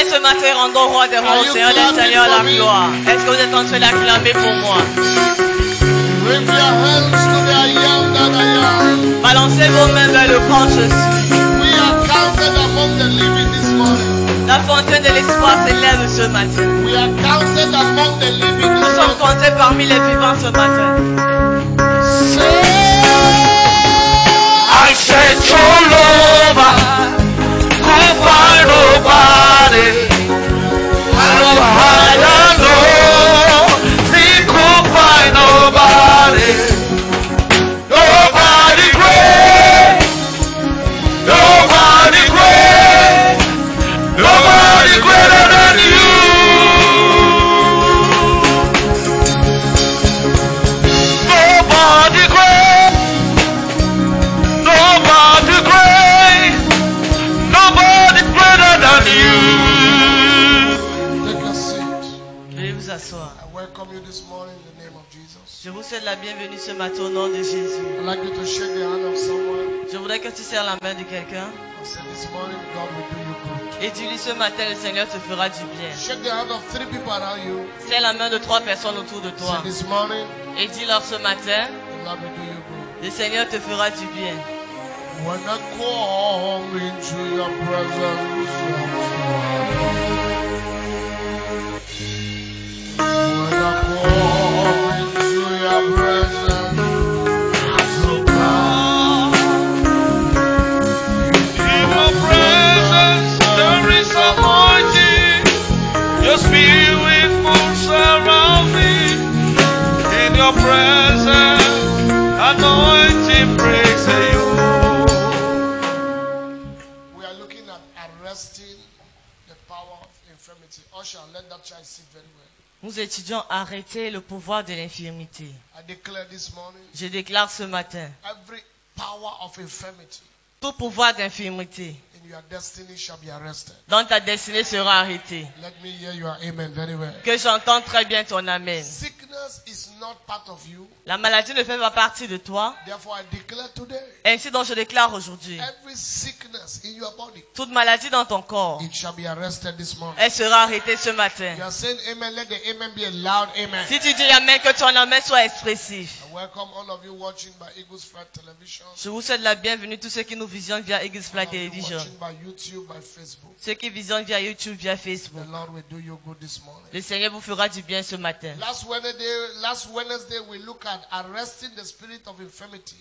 Et ce matin, rendons roi des rois, Seigneur des seigneurs, la gloire. Est-ce que vous êtes en train d'acclamer pour moi? Balancez vos mains vers le grand je suis. La fontaine de l'espoir s'élève ce matin. Nous sommes comptés parmi les vivants ce matin. I said so over, could find nobody. I don't know, he could find nobody. Nobody great, nobody great, nobody greater than you. Nobody great, nobody great, nobody greater than you. Take a seat. Veuillez vous asseoir. I welcome you this morning in the name of Jesus. Je vous souhaite la bienvenue ce matin au nom de Jésus. I'd like you to shake the hand of someone Je voudrais que tu serres la main de quelqu'un and say, this morning God will do you good. et dis-lui ce matin, le Seigneur te fera du bien. Shake the hand of 3 people around you. Serre la main de 3 personnes autour de toi Say, this morning et dis-leur ce matin, the Lord will do you good. le Seigneur te fera du bien. When I come into your presence, when I come into your presence, I'm so proud. In your presence there is anointing. Your spirit moves around me. In your presence, anointing breaks the yoke. We are looking at arresting the power of infirmity. Usher, let that child sit very well. Nous étudions arrêter le pouvoir de l'infirmité. I declare this morning, Je déclare ce matin, every power of infirmity tout pouvoir d'infirmité in your destiny shall be arrested. dans ta destinée sera arrêté. Let me hear your amen very well. Que j'entende très bien ton amen. Sickness is not part of you. La maladie ne fait pas partie de toi. Therefore, I declare today, Ainsi donc je déclare aujourd'hui, every sickness in your body, toute maladie dans ton corps, it shall be arrested this morning. elle sera arrêtée ce matin. You are saying amen. Let the amen be a loud amen. Si tu dis amen, que ton amen soit expressif. I welcome all of you watching by Eagles Flight Television. Je vous souhaite la bienvenue, tous ceux qui nous visionnent via Eagles Flight All of you Television. watching by YouTube, by Facebook. Ceux qui visionnent via YouTube, via The Facebook. Lord will do you good this morning. Le Seigneur vous fera du bien ce matin. Last Wednesday, we look at arresting the spirit of infirmity.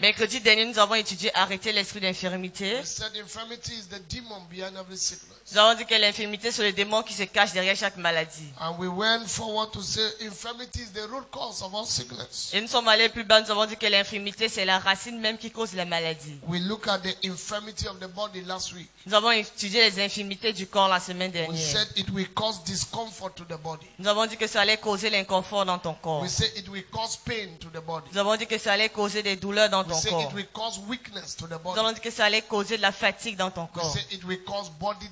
Mercredi dernier, nous avons étudié arrêter l'esprit d'infirmité. We said infirmity is the demon behind every sickness. Nous avons dit que l'infirmité, c'est le démon qui se cache derrière chaque maladie. And we went forward to say infirmity is the root cause of all sickness. Et nous sommes allés plus bas, nous avons dit que l'infirmité, c'est la racine même qui cause la maladie. We look at the infirmity of the body last week. Nous avons étudié les infirmités du corps la semaine We dernière. said it will cause discomfort to the body. Nous avons dit que ça allait causer l'inconfort dans ton corps. We said it will cause pain to the body. Nous avons dit que ça allait causer des douleurs dans We ton said corps. it will cause weakness to the Nous body. avons dit que ça allait causer de la fatigue dans ton We corps. said it will cause body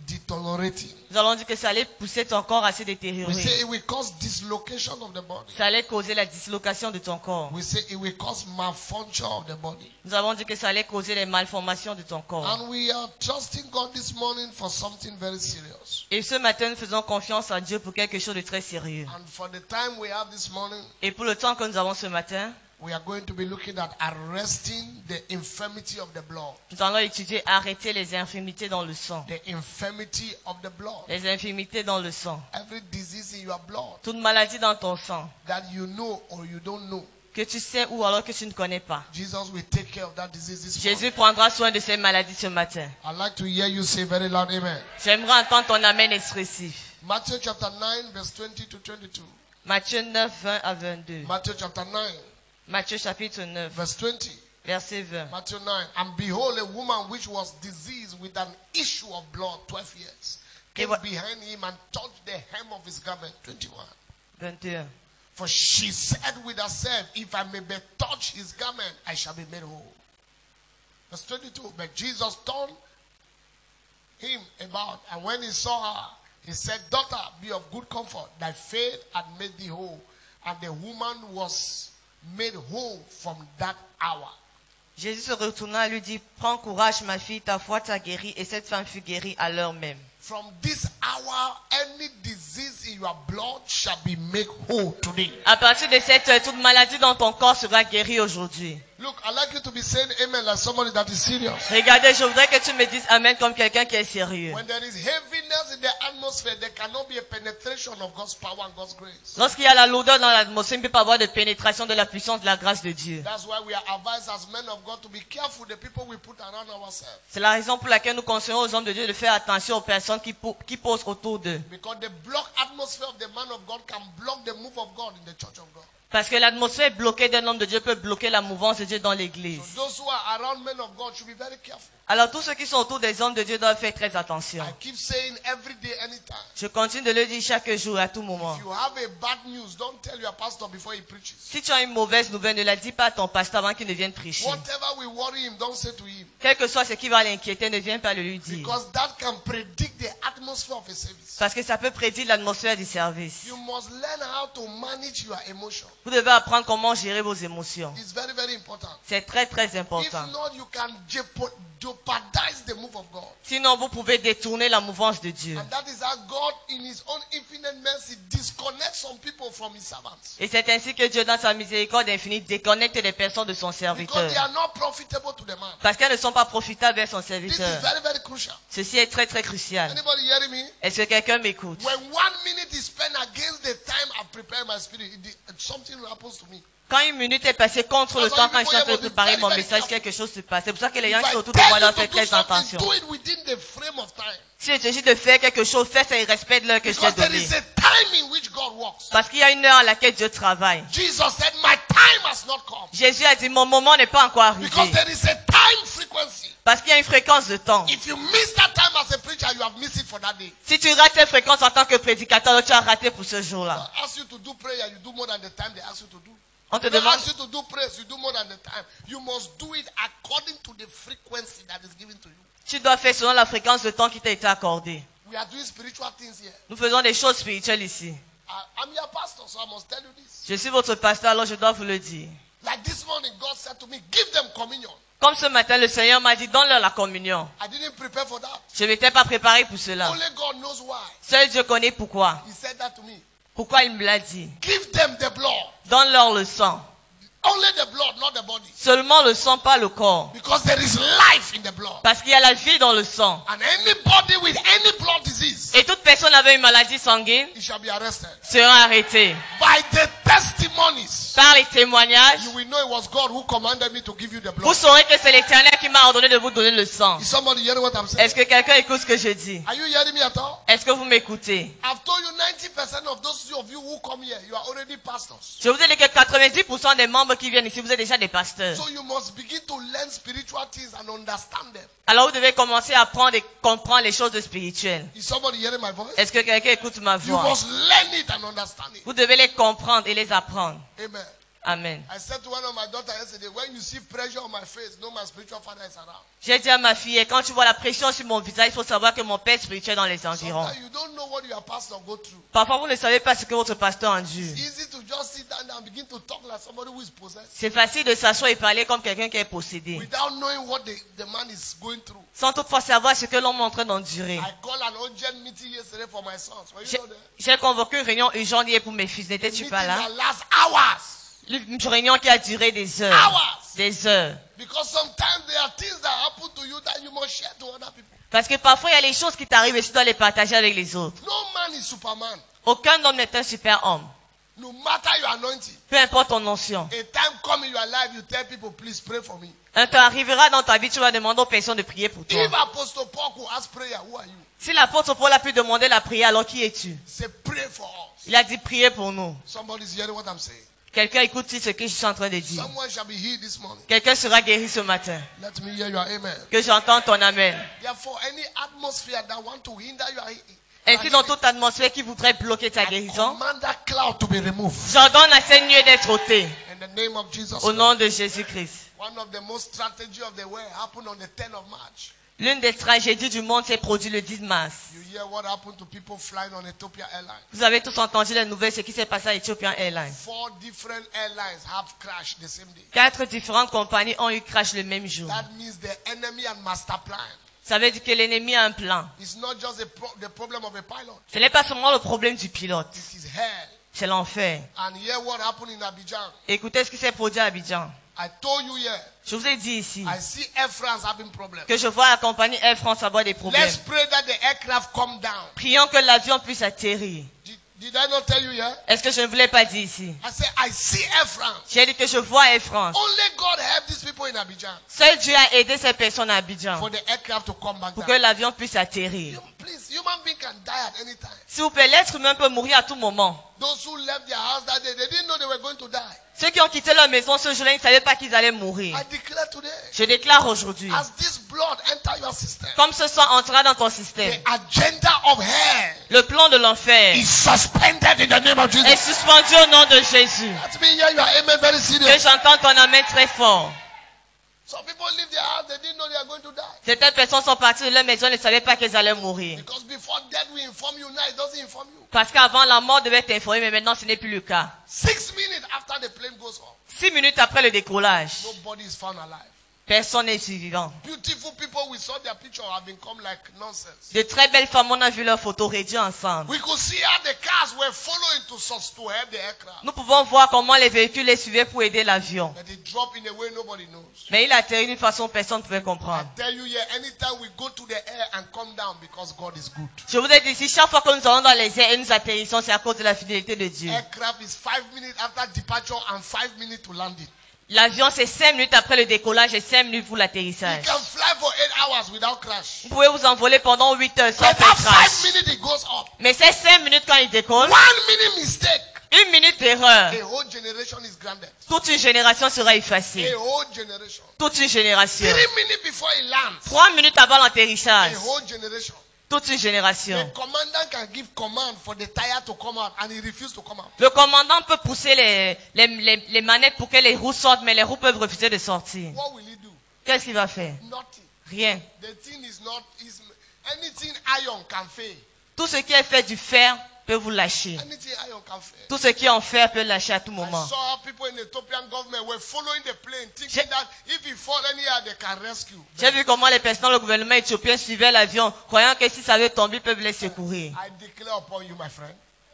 deteriorating. Nous allons dire que ça allait pousser ton corps à se We détériorer. say it will cause dislocation of the body. Ça allait causer la dislocation de ton corps. We say it will cause malfunction of the body. Nous avons dit que ça allait causer les malformations de ton corps. And we are trusting God this morning for something very serious. Et ce matin, nous faisons confiance à Dieu pour quelque chose de très sérieux. And for the time we have this morning, Et pour le temps que nous avons ce matin, we are going to be looking at arresting the infirmity of the blood. nous allons étudier arrêter les infirmités dans le sang. The infirmity of the blood. Les infirmités dans le sang. Every disease in your blood Toute maladie dans ton sang. that you know or you don't know, Que tu sais ou alors que tu ne connais pas. Jesus will take care of that disease this morning. Jésus prendra soin de ces maladies ce matin. I'd like to hear you say very loud amen. J'aimerais entendre ton amen expressif. Matthew chapter 9 verse 20 to 22. Matthieu 9, 20 à 22. Matthew chapter 9 Matthieu chapitre 9, verse 20. verset 20. Matthew 9. And behold, a woman which was diseased with an issue of blood 12 years came behind him and touched the hem of his garment. 21. 21. For she said with herself, if I may but touch his garment, I shall be made whole. Verse 22. But Jesus turned him about, and when he saw her, he said, Daughter, be of good comfort. Thy faith had made thee whole. And the woman was made whole from that hour. Jésus se retourna et lui dit, prends courage ma fille, ta foi t'a guérie, et cette femme fut guérie à l'heure même. From this hour, any disease in your blood shall be made whole today. À partir de cette heure, toute maladie dans ton corps sera guérie aujourd'hui. Look, I'd like you to be saying amen like somebody that is serious. Regardez, je voudrais que tu me dises amen comme quelqu'un qui est sérieux. When there is heaviness in the atmosphere, there cannot be a penetration of God's power and God's grace. Lorsqu'il y a la lourdeur dans l'atmosphère, il ne peut pas avoir de pénétration de la puissance de la grâce de Dieu. That's why we are advised as men of God to be careful the people we put around ourselves. C'est la raison pour laquelle nous conseillons aux hommes de Dieu de faire attention aux personnes qui posent autour d'eux. Because the block atmosphere of the man of God can block the move of God in the church of God. Parce que l'atmosphère bloquée d'un homme de Dieu peut bloquer la mouvance de Dieu dans l'église. So those who are around men of God should be very careful. Alors tous ceux qui sont autour des hommes de Dieu doivent faire très attention. I keep saying every day, anytime. Je continue de le dire chaque jour, à tout moment. If you have a bad news, don't tell your pastor before he preaches. Si tu as une mauvaise nouvelle, ne la dis pas à ton pasteur avant qu'il ne vienne prêcher. Whatever will worry him, don't say to him. Quel que soit ce qui va l'inquiéter, ne viens pas le lui dire. Because that can predict the atmosphere of a service. Parce que ça peut prédire l'atmosphère du service. You must learn how to manage your emotion. Vous devez apprendre comment gérer vos émotions. It's very, very important. C'est très très If important. not, you can jeopardize the move of God. Sinon, vous pouvez détourner la mouvance de Dieu. And that is how God, in His own infinite mercy, disconnects some people from His servants. Et c'est ainsi que Dieu, dans sa miséricorde infinie, déconnecte les personnes de son Because serviteur. they are not profitable to the man. Parce qu'elles ne sont pas profitables vers son This is serviteur. very, very crucial. Ceci est très très crucial. Anybody hearing me? Est-ce que quelqu'un m'écoute? When 1 minute is spent against the time I prepare my spirit, something happens to me. Quand une minute est passée contre le temps quand je suis en train de préparer mon message, quelque chose se passe. C'est pour ça que les gens qui sont autour de moi doivent faire très attention. Do it within the frame of time. Si il s'agit de faire quelque chose, fais ça et respecte l'heure que je t'ai Because there donnée. is a time in which God works. Parce qu'il y a une heure à laquelle Dieu travaille. Jesus said, my time has not come. Jésus a dit, mon moment n'est pas encore arrivé. Because there is a time frequency. Parce qu'il y a une fréquence de temps. If you miss that time as a preacher, you have missed it for that day. Si tu rates cette fréquence en tant que prédicateur, tu as raté pour ce jour-là. I ask you to do prayer, you do more than the time they ask you to do. On te If they demande, ask you to do praise, you do more than the time. You must do it according to the frequency that is given to you. tu dois faire selon la fréquence de temps qui t'a été accordée. We are doing spiritual things here. Nous faisons des choses spirituelles ici. I'm your pastor, so I must tell you this. Je suis votre pasteur, alors je dois vous le dire. Like this morning, God said to me, give them communion. Comme ce matin, le Seigneur m'a dit, donne-leur la communion. I didn't prepare for that. Je ne m'étais pas préparé pour cela. Only God knows why. Seul Dieu connaît pourquoi. He said that to me. Pourquoi il me l'a dit. Give them the blood. Donne-leur le sang. Only the blood, not the body. Seulement le sang, pas le corps. Because there is life in the blood. Parce qu'il y a la vie dans le sang. And anybody with any blood disease, Et toute personne avec une maladie sanguine he shall be arrested. sera arrêtée. By the testimonies, Par les témoignages, you will know it was God who commanded me to give you the vous blood. saurez que c'est l'Éternel qui m'a ordonné de vous donner le sang. Is somebody hearing what I'm saying? Est-ce que quelqu'un écoute ce que je dis? Are you hearing me at all? Est-ce que vous m'écoutez? I've told you 90% of those of you who come here, you are already pastors. Je vous ai dit que 90% des membres qui viennent ici, vous êtes déjà des pasteurs. So you must begin to learn spiritual things and understand them. Alors vous devez commencer à apprendre et comprendre les choses spirituelles. Is somebody hearing my voice? Est-ce que quelqu'un écoute ma You voix? must learn it and understand it. Vous devez les comprendre et les apprendre. Amen. Amen. I said to one of my daughters yesterday, when you see pressure on my face, know my spiritual father is around. J'ai dit à ma fille, quand tu vois la pression sur mon visage, il faut savoir que mon père spirituel est dans les environs. Sometimes you don't know what your pastor go through. Parfois, vous ne savez pas ce que votre pasteur endure. It's easy to just sit down and begin to talk like somebody who is possessed C'est facile de s'asseoir et parler comme quelqu'un qui est possédé, without knowing what the man is going through. sans toutefois savoir ce que l'homme est en train d'endurer. I called an urgent meeting yesterday for my sons. Were you J'ai not there? j'ai convoqué une réunion urgente hier pour mes fils. N'étais-tu Meeting pas là? that lasts hours. Une réunion qui a duré des heures. Hours. Des heures. Because sometimes there are things that happen to you that you must share to other people. Parce que parfois, il y a les choses qui t'arrivent et tu dois les partager avec les autres. No man is Superman. Aucun homme n'est un super homme. No matter your anointing. Peu importe ton onction. A time come in your life, you tell people, please pray for me. Un temps arrivera dans ta vie, tu vas demander aux personnes de prier pour toi. If Apostle Paul could ask prayer, who are you? Si l'apôtre Paul a pu demander la prière, alors qui es-tu? Say, pray for us. Il a dit prier pour nous. Somebody's hearing what I'm saying. Quelqu'un écoute ce que je suis en train de dire. Someone shall be healed this morning. Quelqu'un sera guéri ce matin. Let me hear your amen. Que j'entende ton amen. Therefore, any atmosphere that want to hinder your Ainsi, dans toute atmosphère qui voudrait bloquer ta guérison, command that cloud to be removed. j'ordonne à cette nuée d'être ôtée. In the name of Jesus. Au nom de Jésus-Christ. One of the most strategy of the world happened on the 10th of March. L'une des tragédies du monde s'est produite le 10 mars. You hear what happened to people flying on Ethiopia Airlines. Vous avez tous entendu la nouvelle, ce qui s'est passé à Ethiopian Airlines. 4 different airlines have crashed the same day. 4 différentes compagnies ont eu crash le même jour. That means the enemy and master plan. Ça veut dire que l'ennemi a un plan. It's not just the problem of a pilot. Ce n'est pas seulement le problème du pilote. It is hell. C'est l'enfer. And hear what happened in Abidjan. Écoutez ce qui s'est produit à Abidjan. I told you here. Je vous ai dit ici I see Air France having problems. que je vois la compagnie Air France avoir des problèmes. Let's pray that the aircraft come down. Prions que l'avion puisse atterrir. Did I not tell you here? Est-ce que je ne vous l'ai pas dit ici? I said I see Air France. J'ai dit que je vois Air France. Only God help these people in Abidjan Seul Dieu a aidé ces personnes à Abidjan for the aircraft to come back pour que down. l'avion puisse atterrir. Please, human being can die at any time. S'il vous plaît, l'être humain peut mourir à tout moment. Those who left their house that day, they didn't know they were going to die. Ceux qui ont quitté leur maison ce jour-là, ils ne savaient pas qu'ils allaient mourir. I declare today, Je déclare aujourd'hui, as this blood enter your system, comme ce sang entrera dans ton système, the agenda of hell le plan de l'enfer is suspended in the name of est Jesus. suspendu au nom de Jésus. Let me hear your amen very Que serious. j'entends ton amen très fort. Some people leave their house, they didn't know they are going to die. Certaines personnes sont parties de leur maison et ne savaient pas qu'elles allaient mourir. Because before death will inform you, now it doesn't inform you. Parce qu'avant, la mort devait t'informer, mais maintenant, ce n'est plus le cas. 6 minutes after the plane goes off, 6 minutes après le décollage, nobody is found alive. personne n'est vivant. Beautiful people, we saw their picture have become like nonsense. De très belles femmes, on a vu leurs photos réduites ensemble. We could see how the cars were following to help the aircraft. Nous pouvons voir comment les véhicules les suivaient pour aider l'avion. But they drop in a way nobody knows. Mais il a atterri d'une façon que personne ne pouvait I comprendre. tell you here, anytime we go to the air and come down because God is good. Je vous ai dit ici, chaque fois que nous allons dans les airs et nous atterrissons, c'est à cause de la fidélité de Dieu. Aircraft is 5 minutes after departure and 5 minutes to land it. L'avion, c'est 5 minutes après le décollage et 5 minutes pour You l'atterrissage. can fly for 8 hours without crash. Vous pouvez vous envoler pendant 8 heures sans But faire that 5 crash. minutes it goes up. Mais ces 5 minutes quand il décolle, 1 minute mistake. 1 minute d'erreur, A whole generation is grounded. toute une génération sera effacée. A whole generation. Toute une génération. 3 minutes before it lands. 3 minutes avant A l'atterrissage, whole generation. toute une The génération. commandant can give command for the tire to come out and he refuses to come out. Le commandant peut pousser les manettes pour que les roues sortent, mais les roues peuvent refuser de sortir. What will he do? Qu'est-ce qu'il va faire? Nothing. Rien. The thing is not, anything iron can fail. Tout ce qui est fait du fer peut vous lâcher. Anything iron can fail. Tout ce qui est en fer peut lâcher à tout I moment. saw how people in the Ethiopian government were following the plane, thinking that if he fall anywhere, they can rescue. J'ai vu comment les personnes dans le gouvernement éthiopien suivaient l'avion, croyant que si ça avait tombé, ils peuvent les secourir. I declare upon you, my friend,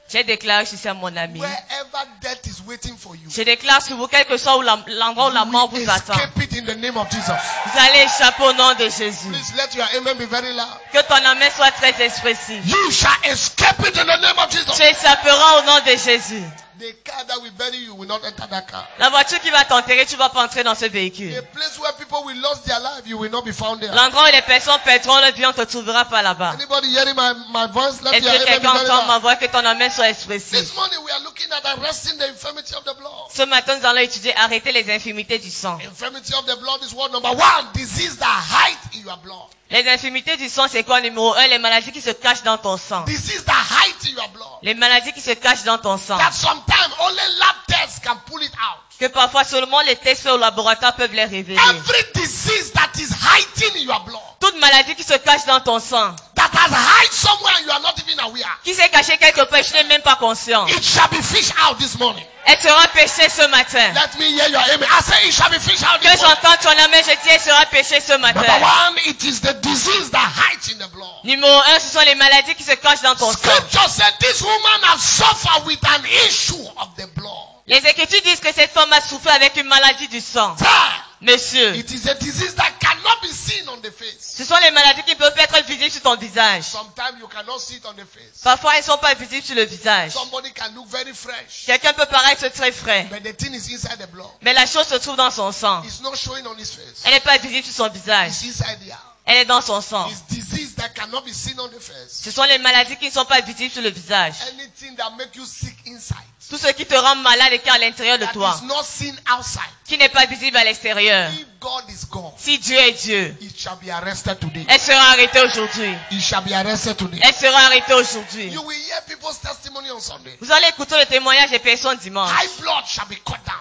J'ai déclaré ceci à mon ami. wherever death is waiting for you, Je déclare sur vous, quel que soit l'endroit où la mort you vous attend. escape it in the name of Jesus. Vous allez échapper au nom de Jésus. Please let your amen be very loud. Que ton amen soit très expressif. You shall escape it in the name of Jesus. Tu échapperas au nom de Jésus. The car that will bury you will not enter that car. La voiture qui va t'enterrer, tu vas pas entrer dans ce véhicule. The place where people will lose their life, you will not be found there. L'endroit où les personnes perdront leur vie, on ne te trouvera pas là-bas. Anybody hearing my voice? Let Est-ce your que amen be quelqu'un very entend ma loud. voix, que ton amen soit expressif? This morning we are looking at arresting the infirmity of the blood. Ce matin, nous allons étudier arrêter les infirmités du sang. Infirmity of the blood is what? Number 1, disease that hide in your blood. Les infirmités du sang, c'est quoi? Numéro 1, les maladies qui se cachent dans ton sang. Disease that hide in your blood. Les maladies qui se cachent dans ton sang. That sometimes only lab tests can pull it out. Que parfois seulement les tests faits au laboratoire peuvent les révéler. Every disease that is hiding in your blood, Toute maladie qui se cache dans ton sang, that has hide somewhere and you are not even aware, qui s'est cachée quelque part, tu n'es même pas conscient. it shall be fished out this morning. Elle sera pêchée ce matin. Let me hear your amen. I say it shall be fished out Que this morning. j'entends ton amen, je dis elle sera pêchée ce Number matin. 1, it is the disease that hides in the blood. Numéro 1, ce sont les maladies qui se cachent dans ton sang. Scripture said this woman has suffered with an issue of the blood. Les Écritures disent que cette femme a souffert avec une maladie du sang. Sir, Monsieur, it is a disease that cannot be seen on the face. ce sont les maladies qui peuvent être visibles sur ton visage. Sometimes you cannot see it on the face. Parfois, elles ne sont pas visibles sur le visage. Somebody can look very fresh, Quelqu'un peut paraître très frais, but the thing is inside the blood. mais la chose se trouve dans son sang. It's not showing on his face. Elle n'est pas visible sur son visage. It's inside the eye. Elle est dans son sang. It's disease that cannot be seen on the face. Ce sont les maladies qui ne sont pas visibles sur le visage. Anything that make you sick inside, Tout ce qui te rend malade et qui est à l'intérieur de that toi, is not seen outside. qui n'est pas visible à l'extérieur. If God is God, Si Dieu est Dieu, it shall be arrested today. elle sera arrêtée aujourd'hui. It shall be arrested today. Elle sera arrêtée aujourd'hui. You will hear people's testimony on Sunday. Vous allez écouter le témoignage des personnes dimanche. High blood shall be cut down.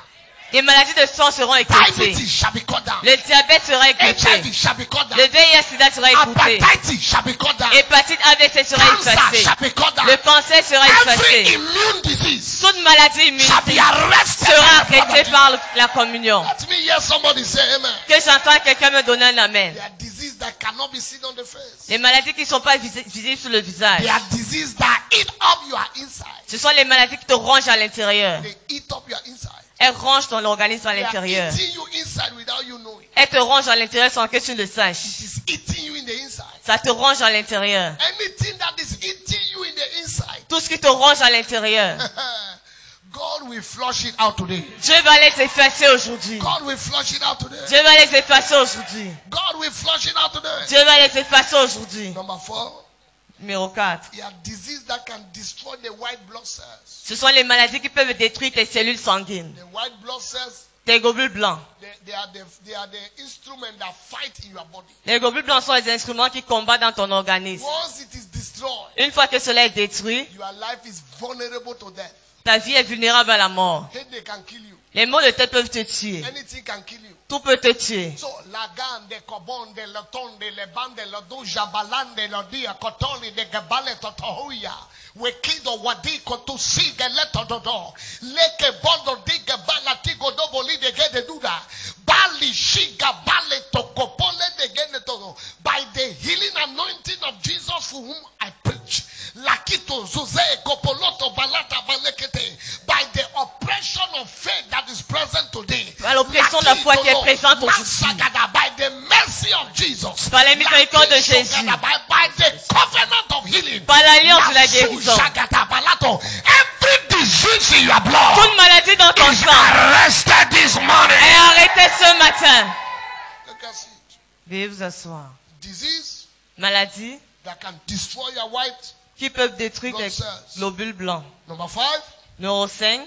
Les maladies de sang seront écoutées. Diabetes shall be cut down. Le diabète sera écouté. HIV shall be cut down. Le VIH-Sida sera écouté. Hepatitis shall be cut down. Hépatite AVC sera Cancer effacée. shall be cut down. Le cancer sera Every effacé. immune disease Toute maladie immunitaire shall be arrested. sera by the blood of arrêtée Jesus. par la communion. Let me hear somebody say amen. Que j'entends quelqu'un me donner un amen. There are diseases that that cannot be seen on the face. Les maladies qui ne sont pas visibles sur le visage. They are diseases that eat up your inside. Ce sont les maladies qui te rongent à l'intérieur. They eat up your inside. Elles rongent ton organisme à They are l'intérieur. eating you inside without you knowing. Elles te rongent à l'intérieur sans que tu le saches. It is eating you in the inside. Ça te ronge à l'intérieur. Anything that is eating you in the inside, Tout ce qui te ronge à l'intérieur. God will flush it out today. Dieu va les effacer aujourd'hui. God will flush it out today. Dieu va les effacer aujourd'hui. God will flush it out today. Dieu va les effacer aujourd'hui. Number 4, Numéro 4. there are diseases that can destroy the white blood cells. Ce sont les maladies qui peuvent détruire tes cellules sanguines. The white blood cells, Tes globules blancs. they are the instrument that fight in your body. Les globules blancs sont les instruments qui combattent dans ton organisme. Once it is destroyed, Une fois que cela est détruit, your life is vulnerable to death. ta vie est vulnérable à la mort. Headache can kill you. Les maux de tête peuvent te tuer. Anything can kill you. Tout peut te tuer. So, lagan, de kobon, de leton, de leban, de lodo, jabalan, de lodia, kotoli, de gabale, totohuya. Wekido, wadi, kotu, sige, letododo. Leke, bondo, diga, bala, tigo, doboli, de gede, duda. Bali, shiga, bale, tokopole, de gene, todo. By the healing anointing of Jesus for whom I preach. Lakito, zuze, kopoloto, balata, balekete. By the oppression of faith that is present today. Par l'oppression de la foi qui est présente aujourd'hui. By the mercy of Jesus. Par la miséricorde de Jésus. By the covenant of healing. Par l'alliance de la guérison. Every disease in your blood Toute maladie dans ton is sang arrested this morning. est arrêtée ce matin. Look at it. Veuillez vous asseoir. Disease Maladies that can destroy your white. qui peuvent détruire tes globules blancs. Number 5. Numéro 5.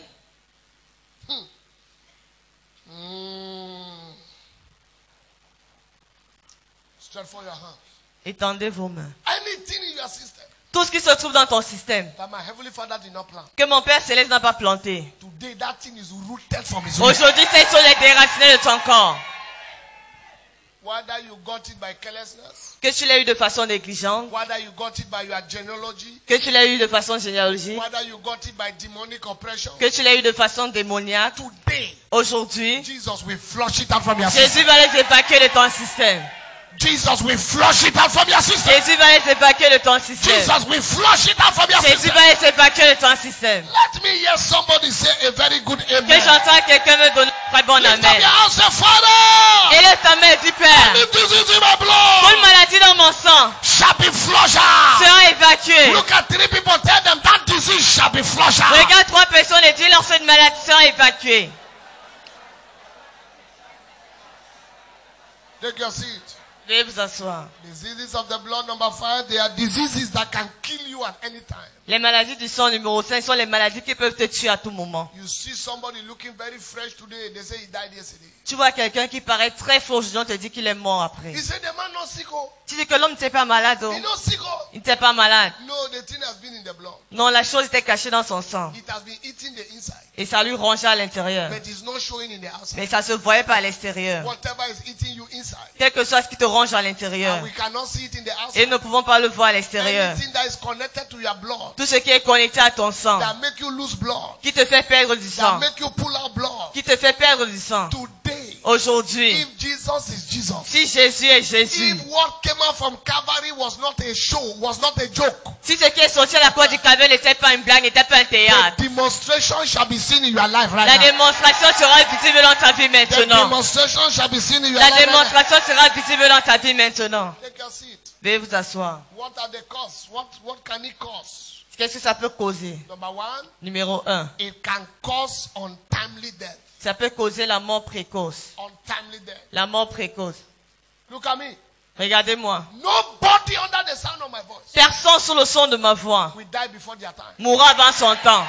Stretch for your hands. Étendez vos mains. Anything in your system Tout ce qui se trouve dans ton système, that my heavenly Father did not plant. que mon Père Céleste n'a pas planté. Today that thing is rooted from his root. Aujourd'hui, ces choses sont déracinées de ton corps. Whether you got it by carelessness, Que tu l'aies eu de façon négligente, whether you got it by your genealogy, que tu l'aies eu de façon généalogique, whether you got it by demonic oppression, que tu l'aies eu de façon démoniaque, today aujourd'hui, Jesus will flush it out from your system. Jésus va les évacuer de ton système. Jesus will flush it out from your system. Jésus va les évacuer de ton système. Jesus will flush it out from your Jésus system. va les évacuer de ton système. Let me hear somebody say a very good Que amen. j'entends quelqu'un me donner un très bon Lift up amen. your hands, say, Father, Et le ta main dit Père, if this is in my toute blood, maladie dans mon sang shall be flushed out. sera évacuée. Look at 3 people, tell them that disease shall be flushed out. Regarde 3 personnes et dis-leur cette maladie sera évacuée. Take your seat. Veuillez vous asseoir. Diseases of the blood, number 5, they are diseases that can kill you at any time. Les maladies du sang numéro 5 sont les maladies qui peuvent te tuer à tout moment. You see somebody looking very fresh today, they say he died yesterday. Tu vois quelqu'un qui paraît très fort aujourd'hui, on te dit qu'il est mort après. He said the man not sick, oh. Tu dis que l'homme n'était pas malade. Oh. He not sick, oh. Il n'était pas malade. No, the thing has been in the blood. Non, la chose était cachée dans son sang. It has been eating the inside, Et ça lui rongeait à l'intérieur. but it's not showing in the outside. Mais ça se voyait pas à l'extérieur. Whatever is eating you inside, Quel que soit ce qui te ronge à l'intérieur. and we cannot see it in the Et outside. nous ne pouvons pas le voir à l'extérieur. Anything that is connected to your blood, Tout ce qui est connecté à ton sang, that make you lose blood, qui te fait perdre du that sang, make you pull out blood. qui te fait perdre du sang. Today, Aujourd'hui, if Jesus is Jesus, si Jésus est Jésus, if what came out from Calvary was not a show, was not a joke, si ce qui est sorti à la croix du Calvaire n'était pas une blague, n'était pas un the théâtre, demonstration shall be seen in your life right la now. démonstration sera visible dans ta vie The maintenant. demonstration shall be seen in your La life right now. démonstration sera visible dans ta vie maintenant. Take your seat. Veuillez vous asseoir. What are the causes? What can it cause? Qu'est-ce que ça peut causer? Number 1, Numéro 1. it can cause untimely death. Ça peut causer la mort précoce. Untimely death. La mort précoce. Look at me. Regardez-moi. Nobody under the sound of my voice Personne sous le son de ma voix will die before their time. mourra avant son temps.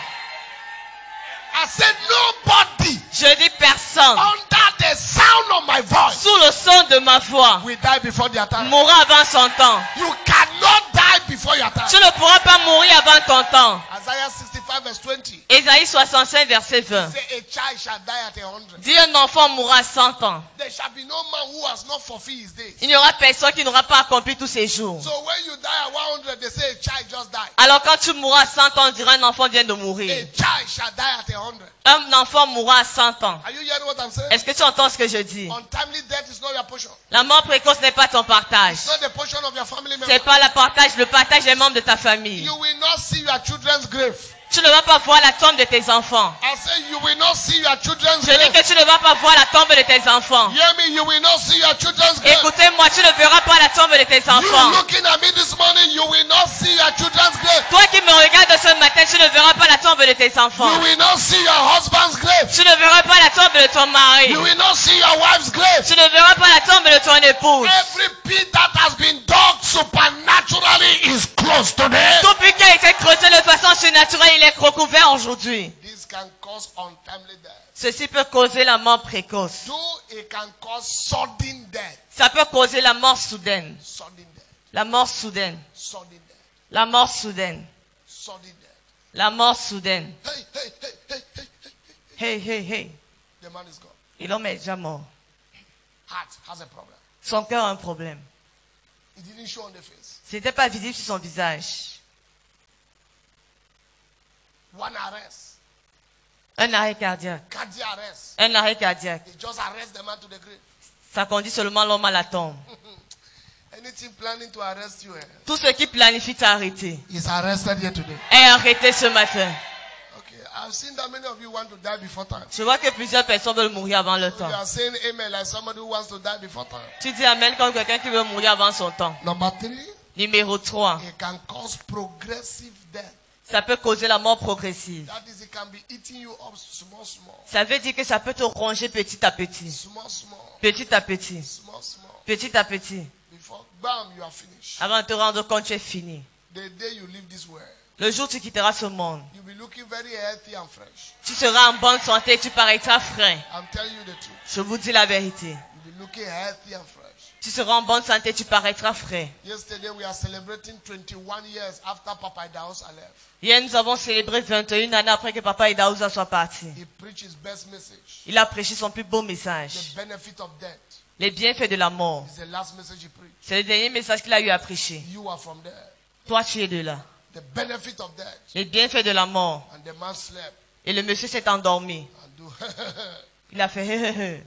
I said nobody Je dis personne under the sound of my voice sous le son de ma voix will die before their time. mourra avant son temps. You cannot die before your time. Tu ne pourras pas mourir avant ton temps. Isaiah 65 verse 20. Ésaïe 65 verset 20. Say a child shall die at 100. Dit un enfant mourra à 100 ans. There shall be no man who has not fulfilled his days. Il n'y aura personne qui n'aura pas accompli tous ses jours. So when you die at 100, they say a child just died. Alors quand tu mourras à 100 ans, on dira un enfant vient de A mourir. child shall die at 100. Un enfant mourra à 100 ans. Are you hearing what I'm saying? Est-ce que tu entends ce que je dis? Untimely death is not your portion. La mort précoce n'est pas ton partage. It's not the portion of your family C'est member. pas le partage des membres de ta famille. You will not see your children's grave. Tu ne vas pas voir la tombe de tes enfants. I say you will not see your children's Je dis grave. que tu ne vas pas voir la tombe de tes enfants. Hear me, you will not see your children's grave. Écoutez-moi, tu ne verras pas la tombe de tes You enfants. looking at me this morning, you will not see your children's grave. Toi qui me regardes ce matin, tu ne verras pas la tombe de tes enfants. You will not see your husband's grave. Tu ne verras pas la tombe de ton mari. You will not see your wife's grave. Tu ne verras pas la tombe de ton épouse. Every pit that has been dug supernaturally is closed today. Tout puits qui a été creusé de façon surnaturelle, il est recouvert aujourd'hui. This can cause untimely death. Ceci peut causer la mort précoce. Though it can cause sudden death. Ça peut causer la mort soudaine. Sudden death. La mort soudaine. Sudden death. La mort soudaine. Sudden death. La mort soudaine. Hey, hey, hey, hey, hey, hey. Hey, hey, hey. The man is gone. Et l'homme est déjà mort. Heart has a problem. Son cœur a un problème. It didn't show on the face. C'était pas visible sur son visage. One arrest. Un arrêt cardiaque. Cardiac arrest. Un arrêt cardiaque. They just arrest the man to the grave. Ça conduit seulement l'homme à la tombe. Anything planning to arrest you Tout ce qui planifie t'arrêter is arrested here today. est arrêté ce matin. Okay, I've seen that many of you want to die before time. Je vois que plusieurs personnes veulent mourir avant le You temps. are saying amen like somebody who wants to die before time. Tu dis amen comme quelqu'un qui veut mourir avant son temps. Number 3, Numéro 3. it can cause progressive death. Ça peut causer la mort progressive. That is, it can be eating you up small, small. Ça veut dire que ça peut te ronger petit à petit. Small, small. Petit à petit. Small, small. Petit à petit. Before, bam, you are finished. Avant de te rendre compte, tu es fini. The day you leave this world, Le jour où tu quitteras ce monde, you'll be looking very healthy and fresh. tu seras en bonne santé et tu paraîtras frais. I'm telling you the truth. Je vous dis la vérité. You'll be looking healthy and fresh. Tu seras en bonne santé et tu paraîtras frais. Yesterday we are celebrating 21 years after Papa Idahosa left. Hier, nous avons célébré 21 années après que Papa Idahosa soit parti. He preached his best message. Il a prêché son plus beau message. The benefit of death Les bienfaits de la mort. is the last message he preached. C'est le dernier message qu'il a eu à prêcher. You are from there. Toi, tu es de là. The benefit of death. Les bienfaits de la mort. And the man slept Et le monsieur s'est endormi. and Il a fait he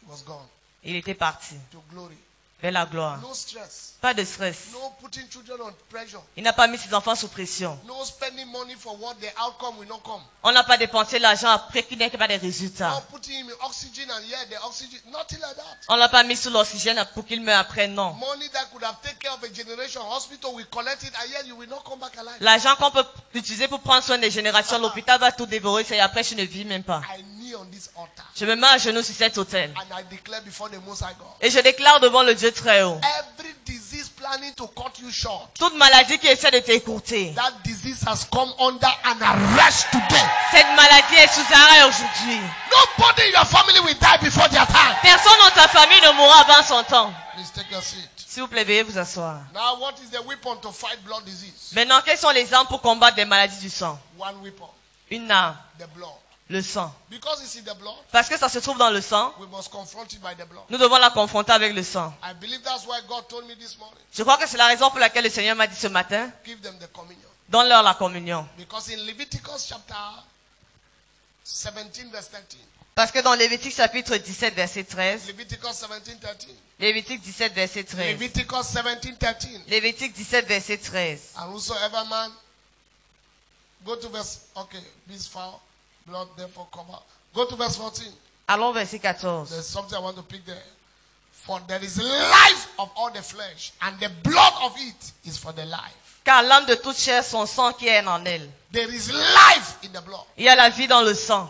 was gone Il était parti to glory. vers la gloire. No stress. Pas de stress. No putting children on pressure. Il n'a pas mis ses enfants sous pression. No spending money for what the outcome will not come. On n'a pas dépensé l'argent après qu'il n'ait pas de résultats. Not putting him in oxygen and yeah, the oxygen. Nothing like that. On l'a pas mis sous l'oxygène pour qu'il meure après, non. Money that could have taken care of a generation, hospital will collect it and yet you will not come back alive. L'argent qu'on peut utiliser pour prendre soin des générations, l'hôpital va tout dévorer, et après je ne vis même pas. I kneel on this altar Je me mets à genoux sur cet autel. and I declare before the Most High God. Et je déclare devant le Dieu très haut. Every disease planning to cut you short, Toute maladie qui essaie de t'écourter. that disease has come under an arrest today. Cette maladie est sous arrêt aujourd'hui. Nobody in your family will die before their time. Personne dans ta famille ne mourra avant son temps. Please take your seat. S'il vous plaît, veuillez vous asseoir. Now, what is the weapon to fight blood disease? Maintenant, quelles sont les armes pour combattre des maladies du sang? One weapon, Une arme, the blood. le sang. Because it's in the blood, Parce que ça se trouve dans le sang, we must confront it by the blood. nous devons la confronter avec le sang. I believe that's why God told me this morning, Je crois que c'est la raison pour laquelle le Seigneur m'a dit ce matin, give them the communion. donne-leur la communion. Because in Leviticus chapter 17 verse 13, Parce que dans Lévitique chapitre 17 verset 13, Leviticus 17, 13, Lévitique 17 verset 13, Leviticus 17, 13, Lévitique 17 verset 13, and whosoever man, go to verse, okay, this foul, blood therefore cover. Go to verse 14. allons verset 14. There's something I want to pick there. For there is life of all the flesh, and the blood of it is for the life. Car l'âme de toute chair, son sang qui est en elle. There is life in the blood. Il y a la vie dans le sang.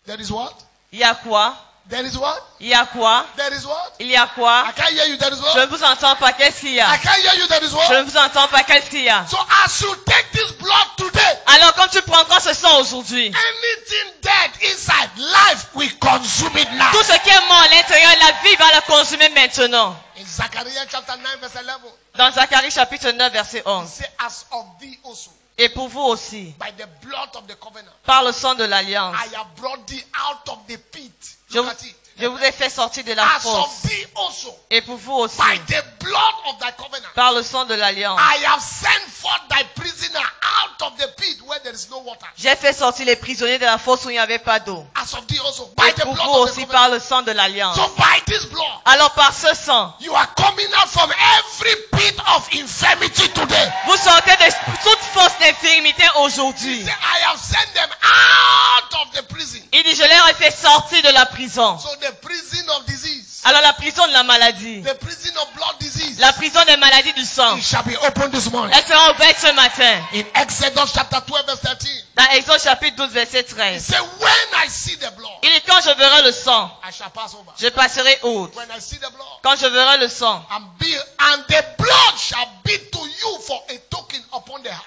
There is what? Il y a quoi? There is what? Il y a quoi? There is what? Il y a quoi? I can't hear you. There is Je what? ne vous entends pas. Qu'est-ce qu'il y a? I can't hear you. There is Je what? ne vous entends pas. Qu'est-ce qu'il y a? So as you take this blood today, Alors, quand tu prendras ce sang aujourd'hui, anything dead inside life, we consume it now. tout ce qui est mort à l'intérieur, la vie va la consommer maintenant. In Zechariah chapter 9 verse 11, Dans Zacharie chapitre 9 verset it 11. says, as of thee also, Et pour vous aussi, by the blood of the covenant, par le sang de l'alliance, I have brought thee out of the pit. je, Look at it. je vous ai fait sortir de la As of fosse. thee also, Et pour vous aussi, by the blood of thy covenant, par le sang de l'alliance, I have sent forth thy prisoner out water. J'ai fait sortir les prisonniers de la fosse où il n'y avait pas d'eau. As of thee also, by Et the pour blood vous of the aussi covenant. par le sang de l'alliance. So by this blood, Alors par ce sang, you are coming out from every pit of infirmity today. vous sortez de toute force d'infirmité aujourd'hui. Say, I have sent them out of the prison. Il dit, je leur ai fait sortir de la prison. So the prison of disease, Alors la prison de la maladie, the prison of blood disease, la prison des maladies du sang, it shall be opened this morning. elle sera ouverte ce matin. In Exodus chapter 12 verse 13, Dans Exode chapitre 12 verset it 13. says, when I see the blood, Il dit, quand je verrai le sang, I shall pass over. je passerai outre. When I see the blood, Quand je verrai le sang, and the blood shall be to you for a token upon the house.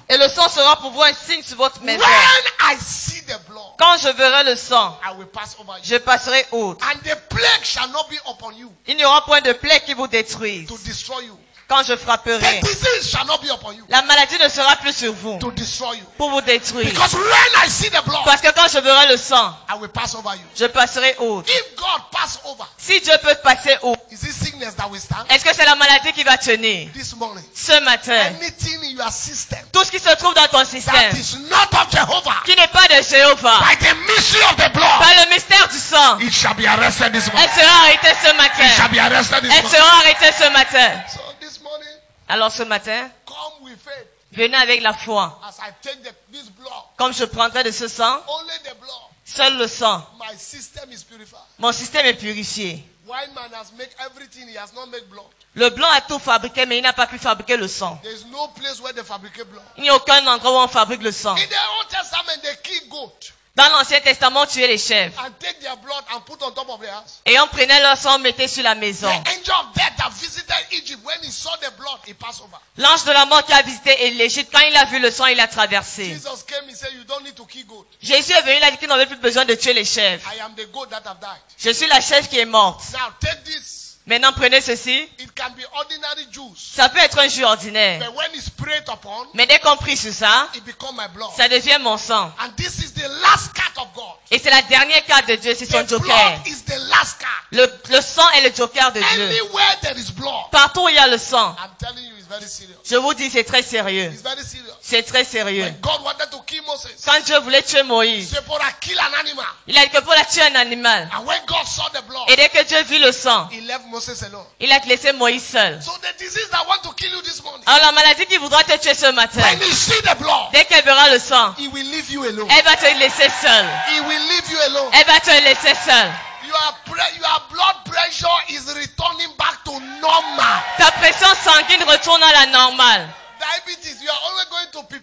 et le sang sera pour vous un signe sur votre maison. When I see the blood, Quand je verrai le sang, I will pass over you. je passerai outre. And the plague shall not be upon you Il n'y aura point de plaie qui vous détruise. to destroy you. Quand je The frapperai, disease shall not be upon you la maladie ne sera plus sur vous to destroy you. pour vous détruire. Because when I see the blood, Parce que quand je verrai le sang, I will pass over you. je passerai outre. If God pass over, Si Dieu peut passer outre, is it sickness that will stand? est-ce que c'est la maladie qui va tenir This morning, ce matin? anything in your system Tout ce qui se trouve dans ton that système, is not of Jehovah, qui n'est pas de Jéhovah, by the mystery of the blood, par le mystère du sang, it shall be arrested this elle morning. sera arrêtée ce It shall matin. be arrested this Elle morning. sera arrêtée ce matin. So this morning, Alors ce matin, come with faith venez avec la foi. as I take this blood. Comme je prendrai de ce sang, Only the blood. seul le sang, My system is purified. mon système est purifié. Wine man has made everything, he has not made blood. Le blanc a tout fabriqué, mais il n'a pas pu fabriquer le sang. There is no place where they fabricate blood. Il n'y a aucun endroit où on fabrique le sang. In the Old Testament, they kill goat Dans l'Ancien Testament, on tuait les chèvres. and take their blood and put on top of the house. Et on prenait leur sang, on mettait sur la maison. The angel of death that visited Egypt, when he saw the blood, he passed over. L'ange de la mort qui a visité l'Égypte, quand il a vu le sang, il a traversé. Jesus came, he said, you don't need to kill goat. Jésus est venu, il a dit qu'il n'avait plus besoin de tuer les chèvres. I am the goat that have died. Je suis la chèvre qui est morte. Now take this. Maintenant, prenez ceci. It can be ordinary juice. Ça peut être un jus ordinaire. But when it's sprayed upon, Mais dès qu'on prie sur ça, it becomes my blood. ça devient mon sang. And this is the last card of God. Et c'est la dernière carte de Dieu, c'est son The joker. blood is the last card. Le sang est le joker de Dieu. Anywhere there is blood, Partout où il y a le sang, I'm telling you, it's very serious. je vous dis, c'est très sérieux. It's very serious. C'est très sérieux. When God wanted to kill Moses, Quand Dieu voulait tuer he Moïse, said, for I kill an animal. il a dit que pour la tuer un animal. And when God saw the blood, Et dès que Dieu vit le sang, he left Moses alone. il a laissé Moïse seul. So the disease that want to kill you this morning, Alors la maladie qui voudra te tuer ce matin, when he see the blood, dès qu'elle verra le sang, he will leave you alone. elle va te laisser seul. He will leave you alone. Elle va te laisser seul. Your blood pressure is returning back to normal. Ta pression sanguine retourne à la normale. Diabetes, you are always going to pee.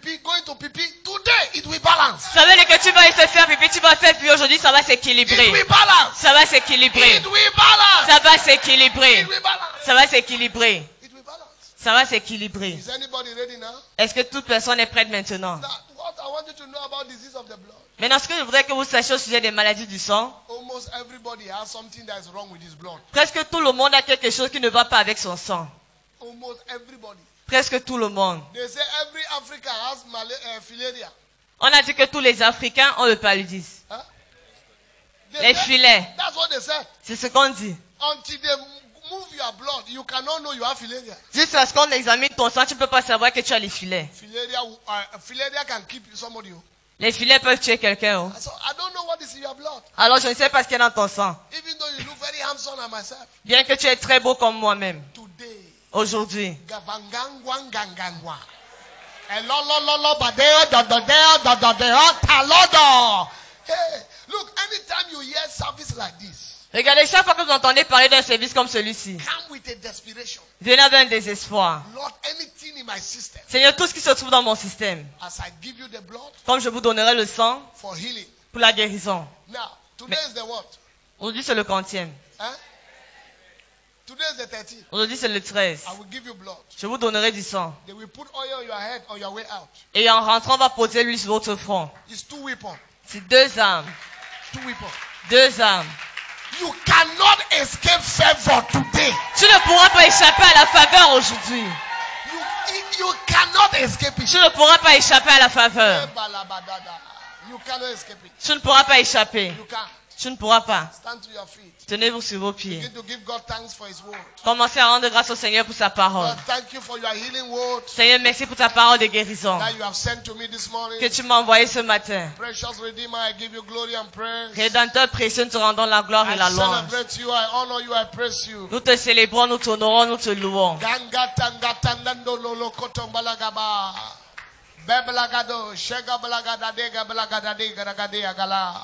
Today, it will balance. Ça veut dire que tu vas te faire pipi, tu vas faire pipi aujourd'hui, ça va It s'équilibrer. will balance. Ça va s'équilibrer. It will balance. Ça va s'équilibrer. It will balance. Ça va s'équilibrer. It will balance. Ça va s'équilibrer. Is anybody ready now? Est-ce que toute personne est prête maintenant? Now, what I want you to know about disease of the blood. Maintenant, ce que je voudrais que vous sachiez au sujet des maladies du sang, Almost everybody has something that is wrong with his blood. presque tout le monde a quelque chose qui ne va pas avec son sang. Almost everybody. Presque tout le monde. They say every African has filaria. On a dit que tous les Africains ont le paludisme. Huh? Les filets. That's what they said. C'est ce qu'on dit. Until they move your blood, you cannot know you have filaria. Juste parce qu'on examine ton sang, tu ne peux pas savoir que tu as les filets. Filaria can keep somebody. Les filets peuvent tuer quelqu'un. Oh. So I don't know what is in your blood. Alors je ne sais pas ce qu'il y a dans ton sang. Even though you look very handsome like myself. Bien que tu es très beau comme moi-même. Today. Aujourd'hui. Gavangangwangangangwa. Elolololo badeo dadadeo talodo. Hey, look, anytime you hear service like this, Regardez, chaque fois que vous entendez parler d'un service comme celui-ci, come with a desperation. venez avec un désespoir. Lord, anything in my system, Seigneur, tout ce qui se trouve dans mon système, as I give you the blood comme je vous donnerai le sang for healing. pour la guérison. Now, today is the what? Aujourd'hui, c'est le 30e. Huh? Today is the 13th. Aujourd'hui, c'est le 13. I will give you blood. Je vous donnerai du sang. They will put oil on your head on your way out. Et en rentrant, on va poser l'huile sur votre front. It's two weapons. C'est deux armes. Two weapons. Deux armes. You cannot escape favor today. Tu ne pourras pas échapper à la faveur aujourd'hui. You cannot escape it. Tu ne pourras pas échapper à la faveur. You cannot escape it. Tu ne pourras pas échapper. You can't. Tu ne pourras pas. Stand to your feet. Tenez-vous sur vos pieds. Begin to give God thanks for His word. Commencez à rendre grâce au Seigneur pour sa parole. Lord, thank you for your healing word Seigneur, merci pour ta parole de guérison that you have sent to me this morning. que tu m'as envoyée ce matin. Precious Redeemer, I give you glory and praise. Rédempteur précieux, nous te rendons la gloire et la I louange. celebrate you, I honor you, I praise you. Nous te célébrons, nous t'honorons, nous te louons. Ganga tanga tandando lolo kotombalagaba. Beblagado, shega blagada dega blagada dega ragade agala.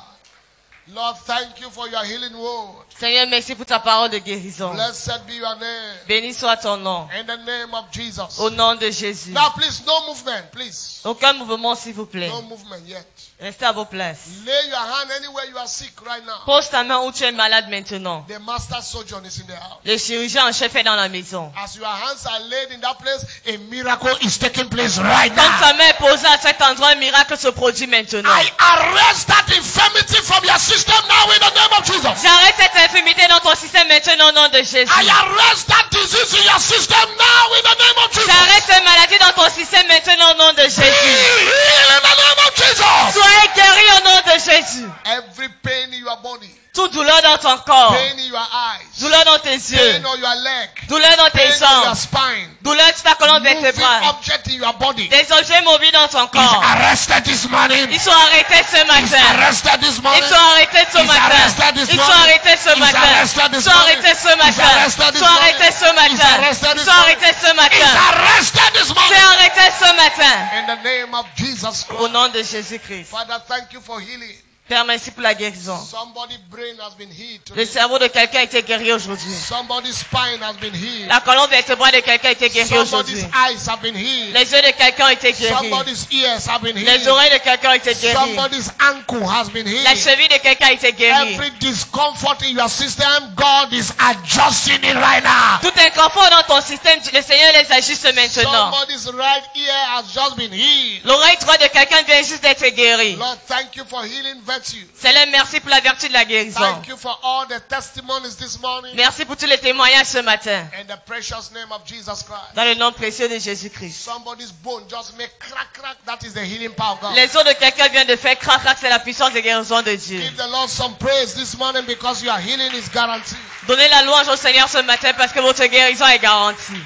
Lord, thank you for your healing word. Seigneur, merci pour ta parole de guérison. Blessed be your name. Béni soit ton nom. In the name of Jesus. Au nom de Jésus. Now please, no movement, please. Aucun mouvement, s'il vous plaît. No movement yet. Restez à vos places. Lay your hand anywhere you are sick right now. Pose ta main où tu es malade maintenant. The master surgeon is in the house. Le chirurgien en chef est dans la maison. As your hands are laid in that place, a miracle is taking place right Quand now. ta main est posée à cet endroit, un miracle se produit maintenant. I arrest that infirmity from your system now in the name of Jesus. J'arrête cette infirmité dans ton système maintenant au nom de Jésus. I arrest that disease in your system now in the name of Jesus. J'arrête cette maladie dans ton système maintenant au nom de Be Jésus. healed in the name of Jesus. Soyez guéris au nom de Jésus. Every pain in your body, Toute douleur dans ton corps, pain in your eyes, douleur dans tes yeux, pain on your leg, douleur dans pain tes in your jambes, spine, douleur sur ta colonne moving vertébrale, object in your body des objets mobiles dans ton is corps. arrested this morning. Ils sont arrêtés ce Is matin. arrested this morning. Ils sont arrêtés ce Is matin. arrested this Ils sont morning. arrêtés ce Is matin. arrested Ils this sont morning. arrêtés ce Is matin. arrested Ils this sont arrêtés ce morning. Is matin. arrested Ils this sont arrêtés ce Is matin. arrested this C'est morning. arrêté ce matin. In the name of Jesus Au Christ. nom de Jésus-Christ. Father, thank you for healing. Père, merci pour la guérison. Somebody's brain has been healed Le today. cerveau de quelqu'un a été guéri aujourd'hui. Somebody's spine has been healed. La colonne vertébrale de quelqu'un a été guérie aujourd'hui. Somebody's eyes have been healed. Les yeux de quelqu'un ont été guéris. Somebody's ears have been Les healed. oreilles de quelqu'un ont été guéries. Somebody's ankle has been La healed. cheville de quelqu'un a été guérie. Every discomfort in your system, God is adjusting it right now. Tout inconfort dans ton système, le Seigneur les ajuste maintenant. Somebody's right ear has just been healed. L'oreille droite de quelqu'un vient juste d'être guérie. Lord, thank you for healing virtue. Seigneur, merci pour la vertu de la guérison. Thank you for all the testimonies this morning. Merci pour tous les témoignages ce matin. In the precious name of Jesus Christ. Dans le nom précieux de Jésus-Christ. Somebody's bone just make crack, crack. That is the healing power of God. Les os de quelqu'un viennent de faire crac crac, c'est la puissance de guérison de Dieu. Give the Lord some praise this morning because your healing is guaranteed. Donnez la louange au Seigneur ce matin parce que votre guérison est garantie.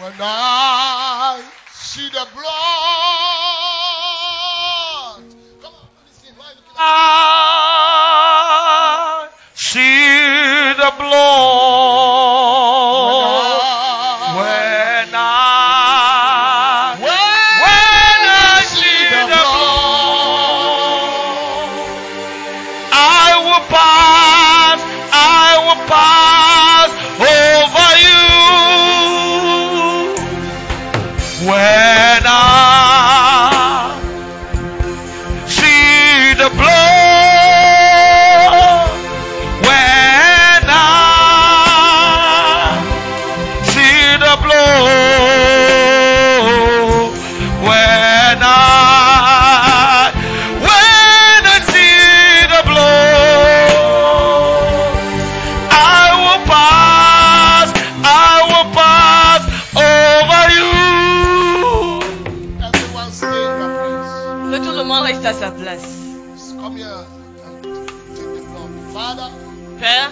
When I see the blood. Come on, let me see. Why are you looking at I see the blood when I see the blood, I will pass over you. When I see the blood, when I see the blood, when I see the blood, I will pass over you. everyone stay in your place? Que tout le monde reste à sa place. Come here and take the blood. Father, Père,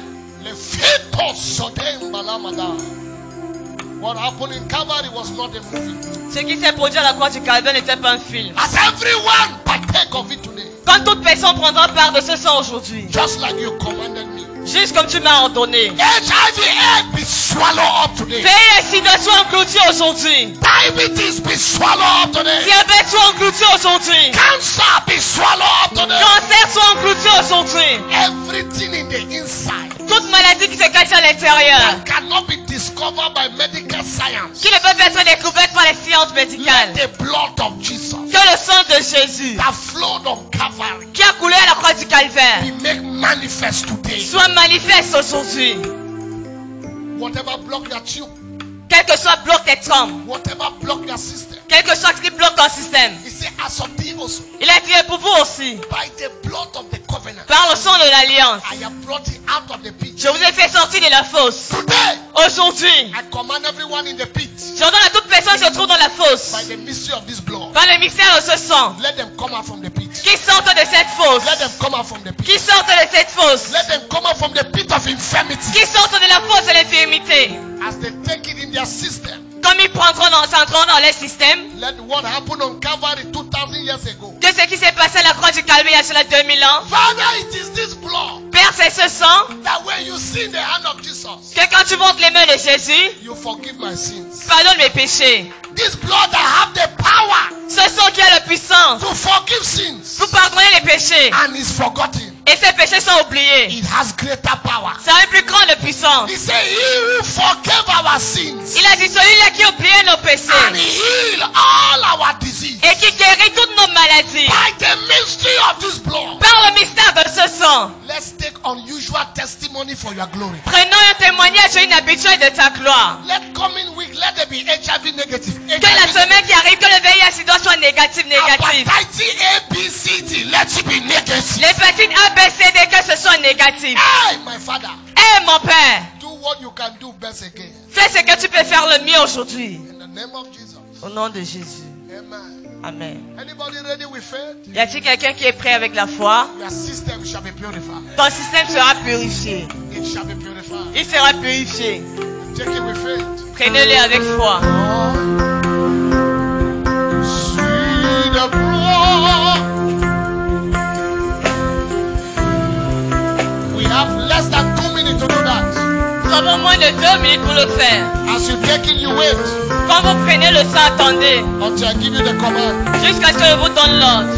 what happened in Calvary was not a movie. ce qui s'est produit à la croix du Calvaire n'était pas un film. As everyone partake of it today, Quand toute personne prendra part de ce sang aujourd'hui, just like you commanded me. juste comme tu m'as ordonné, HIV/AIDS be swallowed up today. paix et sida soient engloutis aujourd'hui. Diabetes be swallowed up today. Diabète soit englouti aujourd'hui. Cancer be swallowed up today. Cancer soit englouti aujourd'hui. Everything in the inside Toute maladie qui se cache à l'intérieur, that cannot be discovered by medical science. qui ne peut pas être découverte par les sciences médicales, Let the blood of Jesus que le sang de Jésus, that flowed on Calvary qui a coulé à la croix du Calvaire, be made manifest today. soit manifeste aujourd'hui. Whatever block your tube Quel que soit bloque tes trompes, whatever block your system, quel que soit ce qui bloque ton système, he said, as of thee also, il a dit pour vous aussi, by the blood of the covenant, par le sang de l'alliance, I have brought you out of the pit. je vous ai fait sortir de la fosse. Today, Aujourd'hui, I command everyone in the pit, j'ordonne à toute personne qui se trouve dans la fosse, by the mystery of this blood, par le mystère de ce sang, let them come out from the pit. qui sortent de cette fosse, Let them come out from the pit. qui sortent de cette fosse, Let them come out from the pit of infirmity. qui sortent de la fosse de l'infirmité. As they take it in their system, Comme ils s'entreront dans leur système, let what happened on Calvary 2000 years ago. que ce qui s'est passé à la croix du Calvaire il y a cela 2000 ans, Father, it is this blood Père, c'est ce sang, that when you see in the hand of Jesus, que quand tu montes les mains de Jésus, you forgive my sins. pardonne mes péchés. This blood that have the power Ce sang qui a la puissance to forgive sins pour pardonner les péchés. and is forgotten. Et ces péchés sont oubliés. It has greater power. Ça a une plus grande puissance. He said, he who forgave our sins Il a dit celui-là qui a oublié nos and péchés heal all our disease et qui guérit toutes nos maladies. by the mystery of this blood. Par le mystère de ce sang, Let's take unusual testimony for your glory. prenons un témoignage sur une habitude de ta gloire. Let coming week, let there be HIV negative. Que la semaine qui arrive, que le VIH soit négatif. Hepatitis A, B, C, D, let it be negative. L'hépatite A, B, C, D, que ce soit négatif. Hey, my Father, Eh mon Père, do what you can do best again. fais ce que tu peux faire le mieux aujourd'hui. In the name of Jesus. Au nom de Jésus. Amen. Amen. Anybody ready with faith? Y a-t-il quelqu'un qui est prêt avec la foi? Your system shall be purified. Ton système sera purifié. It shall be purified. Il sera purifié. Take it with faith. Prenez-le avec foi. See the blood. We have less than 2 minutes to do that. Nous avons moins de 2 minutes pour le faire. As you take it, you wait Quand vous prenez le sang, attendez. until I give you the command. Jusqu'à ce que je vous donne l'ordre.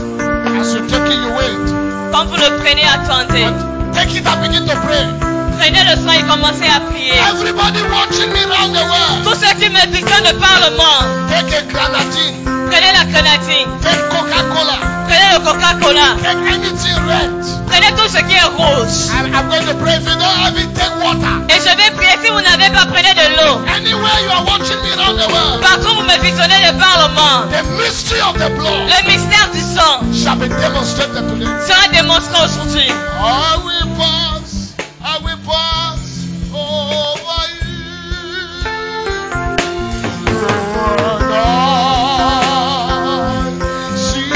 As you take it, you wait. Quand vous le prenez, attendez. Take it and begin to pray. Prenez le sang et commencez à prier. Everybody watching me around the world, Tous ceux qui me visionnent de par le monde, take a grenadine, prenez la grenadine. take Coca-Cola, Prenez le Coca-Cola. take anything red. Prenez tout ce qui est rouge. I'm going to pray. If you don't have it, take water. Et je vais prier. Si vous n'avez pas, prenez de l'eau. Anywhere you are watching me around the world, Partout vous me visionnez de par le monde, the mystery of the blood le mystère du sang shall be demonstrated today. sera démontré aujourd'hui. I will pass over you. When I see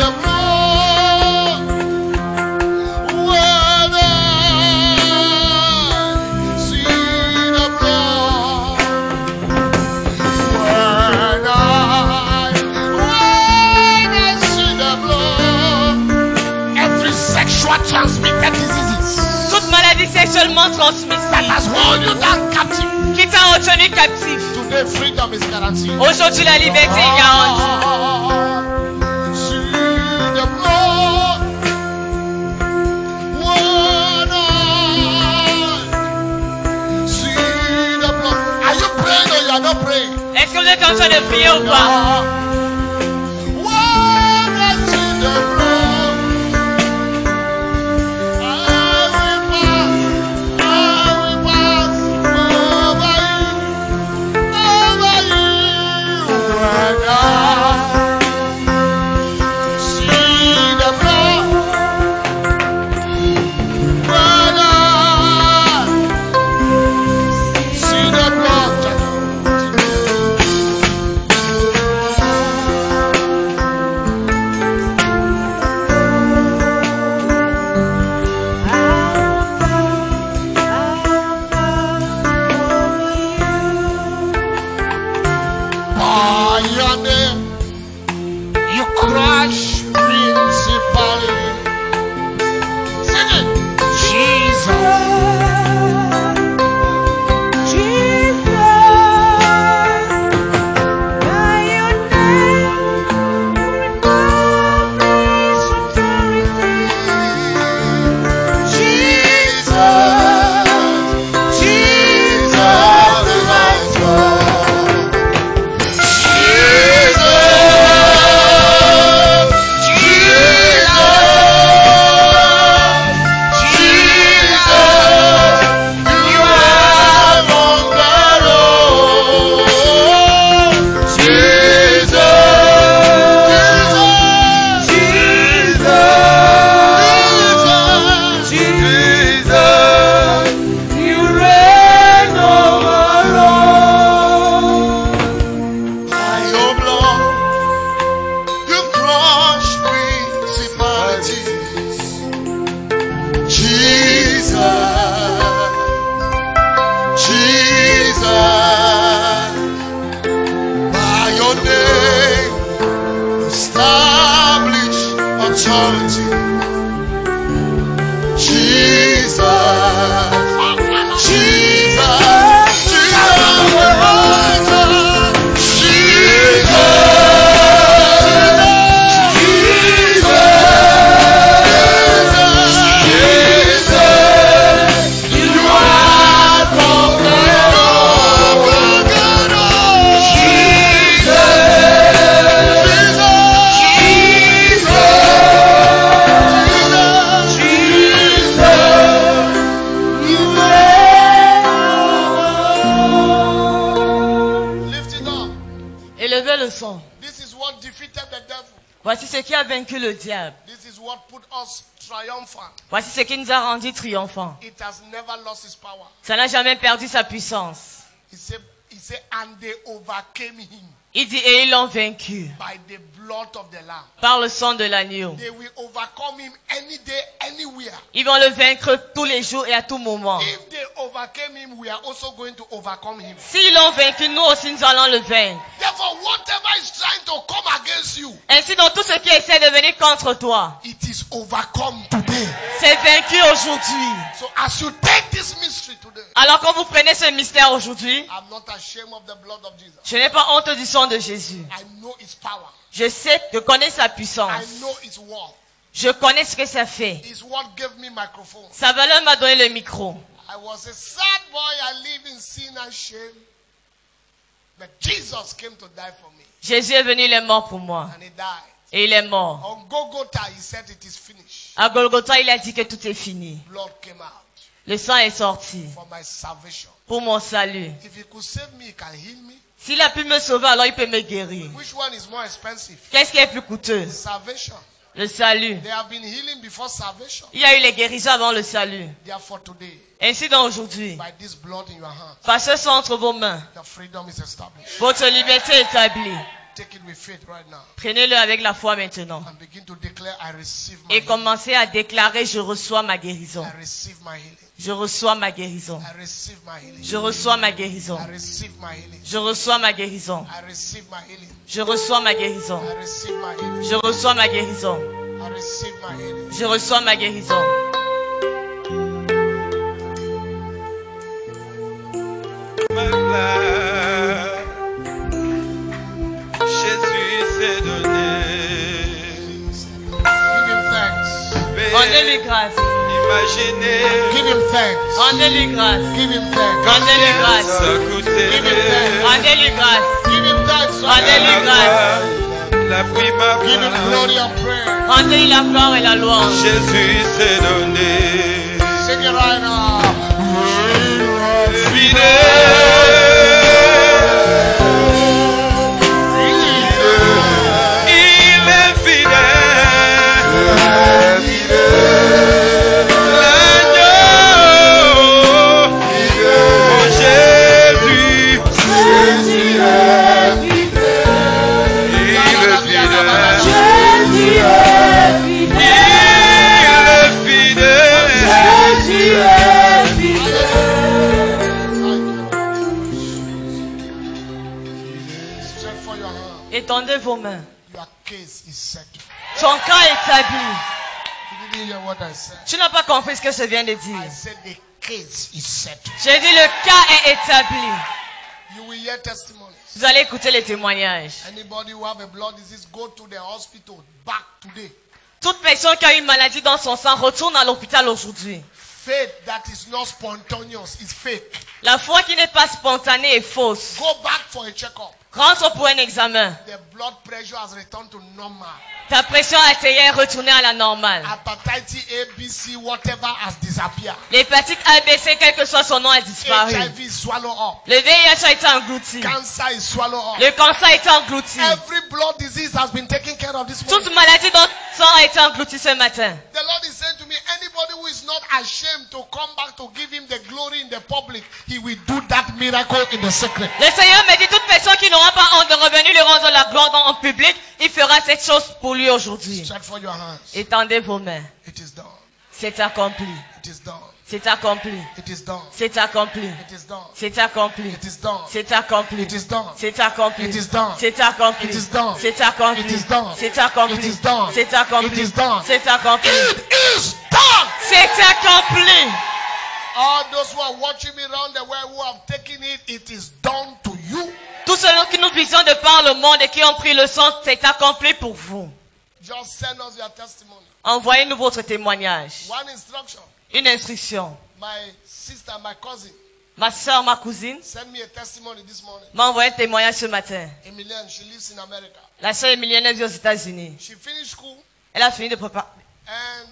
the blood, when I see the blood, when I see the blood, every sexual transmitted diseases Toute maladie sexuellement that transmissible has held you down captive, qui t'a retenu captif. today freedom is guaranteed. Aujourd'hui la liberté est garantie. See the blood, when I see the blood. Are you praying or you are not praying? Est-ce que vous êtes en train de prier ou pas? When I see the blood, I will pass over you. When I see the blood, when I see the blood. By your name, you crush principality. Sing it. Jesus. Jesus. Jesus, by your name, establish authority. Jesus, Jesus, Voici ce qui a vaincu le diable. This is what put us triumphant. Voici ce qui nous a rendus triomphants. It has never lost its power. Ça n'a jamais perdu sa puissance. He said, and they overcame him. Il dit, et ils l'ont vaincu. By the blood of the Lamb. Par le sang de l'agneau. They will overcome him any day, anywhere. Ils vont le vaincre tous les jours et à tout moment. If they overcame him, we are also going to overcome him. S'ils l'ont vaincu, nous aussi nous allons le vaincre. Therefore, whatever is trying to come against you, ainsi donc tout ce qui essaie de venir contre toi, it is overcome today. C'est vaincu aujourd'hui. So as you take this mystery today, alors quand vous prenez ce mystère aujourd'hui, I'm not ashamed of the blood of Jesus. Je n'ai pas honte du sang de Jésus. I know its power. Je sais, je connais sa puissance. I know its worth. Je connais ce que ça fait. It's what gave me microphone. Sa valeur m'a donné le micro. I was a sad boy. I live in sin and shame. But Jesus came to die for me. Jésus est venu, il est mort pour moi. And he died. Et il est mort. On Golgotha, he said it is finished. À Golgotha, il a dit que tout est fini. Blood came out. Le sang est sorti. For my salvation. Pour mon salut. If he could save me, he can heal me. S'il a pu me sauver, alors il peut me guérir. Which one is more expensive? Qu'est-ce qui est plus coûteux? Salvation. Le salut. There have been healing before salvation. Il y a eu les guérisons avant le salut. Therefore today, ainsi donc aujourd'hui, by this blood in your hand, par ce sang entre vos mains, the freedom is established. Votre liberté est établie. Take it with faith right now. Prenez-le avec la foi maintenant. And begin to declare, I receive my et commencez à déclarer, je reçois ma guérison. I receive my healing. Je reçois ma guérison. I receive my healing. Je reçois ma guérison. I receive my healing. Je reçois ma guérison. I receive my healing. Je reçois ma guérison. I receive my healing. Je reçois ma guérison. I receive my healing. Je reçois ma guérison. Jésus s'est donné. Give him thanks. Rendez-lui grâce. Imaginez. Give him thanks. Rendez-lui grâce. Give him thanks. Rendez-lui grâce. Give him thanks. Rendez-lui grâce. Give him thanks. Rendez-lui grâce. La primavera. Give him glory and praise. Rendez-lui la gloire et la louange. Jésus s'est donné. Sing it right now. Étendez vos mains. Your case is settled. Ton cas est établi. You didn't hear what I said. Tu n'as pas compris ce que je viens de I dire. said the case is settled. J'ai dit le cas est établi. You will hear testimonies. Vous allez écouter les témoignages. Anybody who have a blood disease, go to the hospital back today. Toute personne qui a une maladie dans son sang retourne à l'hôpital aujourd'hui. Faith that is not spontaneous is fake. La foi qui n'est pas spontanée est fausse. Go back for a checkup. Rentre pour un examen. The blood pressure has returned to normal. Ta pression artérielle est retournée à la normale. Hepatitis A, B, C, whatever has disappeared. L'hépatite ABC, quel que soit son nom, a disparu. HIV is swallowed up. Le VIH a été englouti. Cancer is swallowed up. Le cancer a été englouti. Every blood disease has been taken care of this morning. Toute maladie dans le sang a été engloutie ce matin. The Lord is saying to me, anybody who is not ashamed to come back to give him the glory in the public, he will do that miracle in the secret. Le Seigneur me dit, toute personne qui n'aura pas honte de revenir lui rendre la gloire en public, il fera cette chose pour lui aujourd'hui. Stretch for your hands. Étendez vos mains. It is done. C'est accompli. It is done. C'est accompli. It is done. C'est accompli. It is done. C'est accompli. It is done. C'est accompli. It is done. C'est accompli. It is done. C'est accompli. It is done. C'est accompli. It is done. C'est accompli. It is done. C'est accompli. It is done. C'est accompli. It is done. C'est accompli. All those who are watching me around the world who have taken it, it is done to you. Tous ceux qui nous visons de par le monde et qui ont pris le sang, c'est accompli pour vous. Just send us your testimony. Envoyez-nous votre témoignage. One instruction. Une instruction. My sister, my cousin, Ma soeur, ma cousine, sent me a testimony this morning. m'a envoyé un témoignage ce matin. Emilienne, she lives in America. La soeur Emilienne vit aux États-Unis. She finished school Elle a fini de préparer and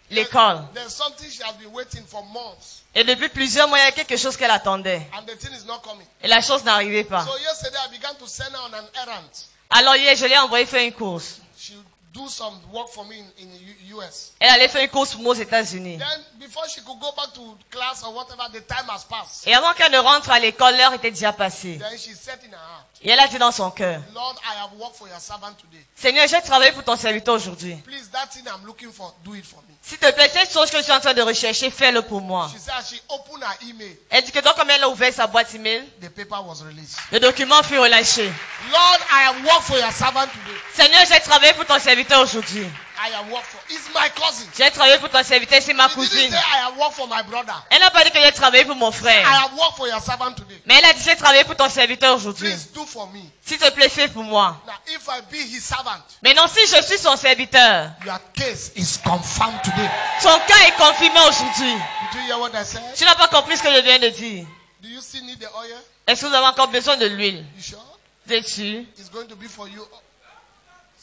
l'école. there's something she has been waiting for months Et depuis plusieurs mois, il y a quelque chose qu'elle attendait. and the thing is not coming. Et la chose n'arrivait pas. So yesterday I began to send her on an errand. Alors hier, je l'ai envoyé faire une course. She do some work for me in US. Elle allait faire une course pour moi aux États-Unis. Then before she could go back to class or whatever, the time has passed. Et avant qu'elle ne rentre à l'école, l'heure était déjà passée. Then she said in her heart, Et elle a dit dans son cœur, Lord, I have worked for your servant today. Seigneur, j'ai travaillé pour ton serviteur aujourd'hui. Please, that thing I'm looking for, do it for me. S'il te plaît, cette chose que je suis en train de rechercher, fais-le pour moi. She said she opened her email. Elle dit que donc, comme elle a ouvert sa boîte email, The paper was released. le document fut relâché. Lord, I have worked for your servant today. Seigneur, j'ai travaillé pour ton serviteur aujourd'hui. I have worked for. It's my cousin. J'ai travaillé pour ton serviteur, c'est ma She didn't cousine. say I have worked for my brother. Elle n'a pas dit que j'ai travaillé pour mon I frère. have worked for your servant today. Mais elle a dit, j'ai travaillé pour ton serviteur aujourd'hui. Please do for me. S'il te plaît, fais pour moi. Now, if I be his servant, Mais non, si je suis son serviteur, your case is confirmed today. son cas est confirmé aujourd'hui. Did you hear what I said? Tu n'as pas compris ce que je viens de dire. Do you still need the oil? Est-ce que vous avez encore besoin de l'huile? You sure? Vous êtes sûr? It's going to be for you.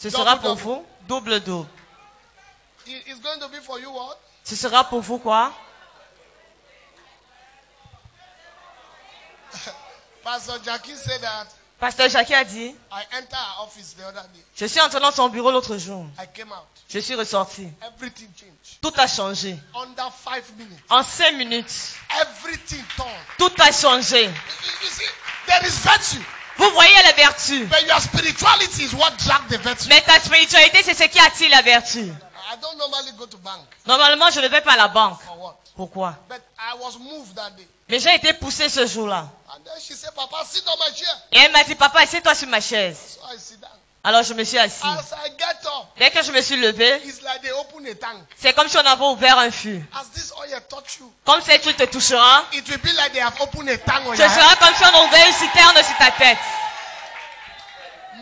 Ce sera pour vous? Double double. It's going to be for you what? Ce sera pour vous quoi? Pastor Jackie said that Pasteur Jackie a dit, I entered her office the other day. je suis entré dans son bureau l'autre jour. I came out. Je suis ressorti. Everything changed. Tout a changé. Under 5 minutes. En 5 minutes, Everything turned. tout a changé. You see, there is virtue. Vous voyez la vertu. But your spirituality is what dragged the virtue. Mais ta spiritualité, c'est ce qui attire la vertu. I don't normally go to bank. Normalement, je ne vais pas à la banque. For what? Pourquoi? But I was moved that day. Mais j'ai été poussé ce jour-là. And then she said, Papa, sit on my chair. Et elle m'a dit, papa, assieds-toi sur ma chaise. So I sit down. Alors je me suis assis. As I get up, Dès que je me suis levé, it's like they open a tank. c'est comme si on avait ouvert un fût. As this oil touch you, Comme cette huile te touchera, it will be like they have opened a tank on ce your head. sera comme si on a ouvert une citerne sur ta tête.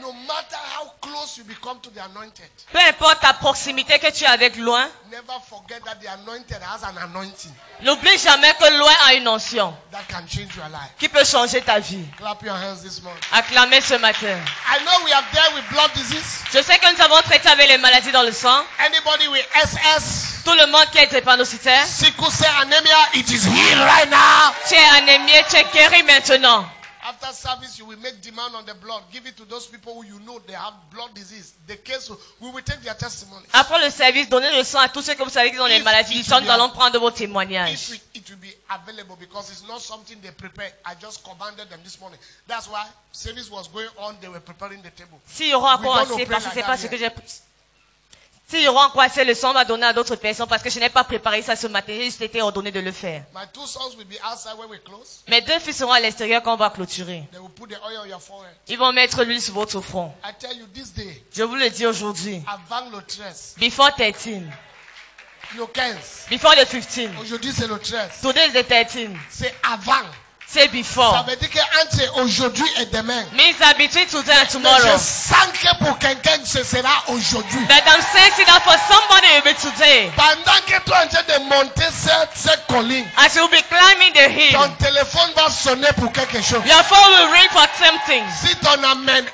No matter how close you become to the anointed, Peu importe ta proximité que tu as avec loin, never forget that the anointed has an anointing n'oublie jamais que loin a une onction that can change your life. qui peut changer ta vie. Clap your hands this morning. Acclamez ce matin. I know we have dealt with blood disease. Je sais que nous avons traité avec les maladies dans le sang. Anybody with SS, Tout le monde qui est drépanocytaire, sickle cell anemia, it is healed right now. tu es anémié, tu es guéri maintenant. After service, you will make demand on the blood. Give it to those people who you know they have blood disease. The case, we will take their testimony. Après le service, donnez le sang à tous ceux que vous savez qui ont les maladies du sang. Nous allons prendre vos témoignages. It will be available because it's not something they prepare. I just commanded them this morning. That's why service was going on. They were preparing the table. S'il y aura encore assez, parce que c'est pas ce que j'ai... S'il y aura encore assez, le sang va donner à d'autres personnes parce que je n'ai pas préparé ça ce matin. J'ai juste été ordonné de le faire. My 2 sons will be outside when we close. Mes 2 fils seront à l'extérieur quand on va clôturer. They will put the oil on your forehead. Ils vont mettre l'huile sur votre front. I tell you this day, Je vous le dis aujourd'hui. avant le 13, Before 13. le 15. Before the 15. Aujourd'hui, c'est le 13. Today is the 13. C'est avant. Say Ça before. veut dire qu'entre aujourd'hui et demain, Means that between today and mais tomorrow. je sens que pour quelqu'un, ce sera aujourd'hui. That I'm sensing that for somebody it will be today. Pendant que tu es en train de monter cette colline, As you'll be climbing the hill, ton téléphone va sonner pour quelque chose. your phone will ring for something. Si ton amen,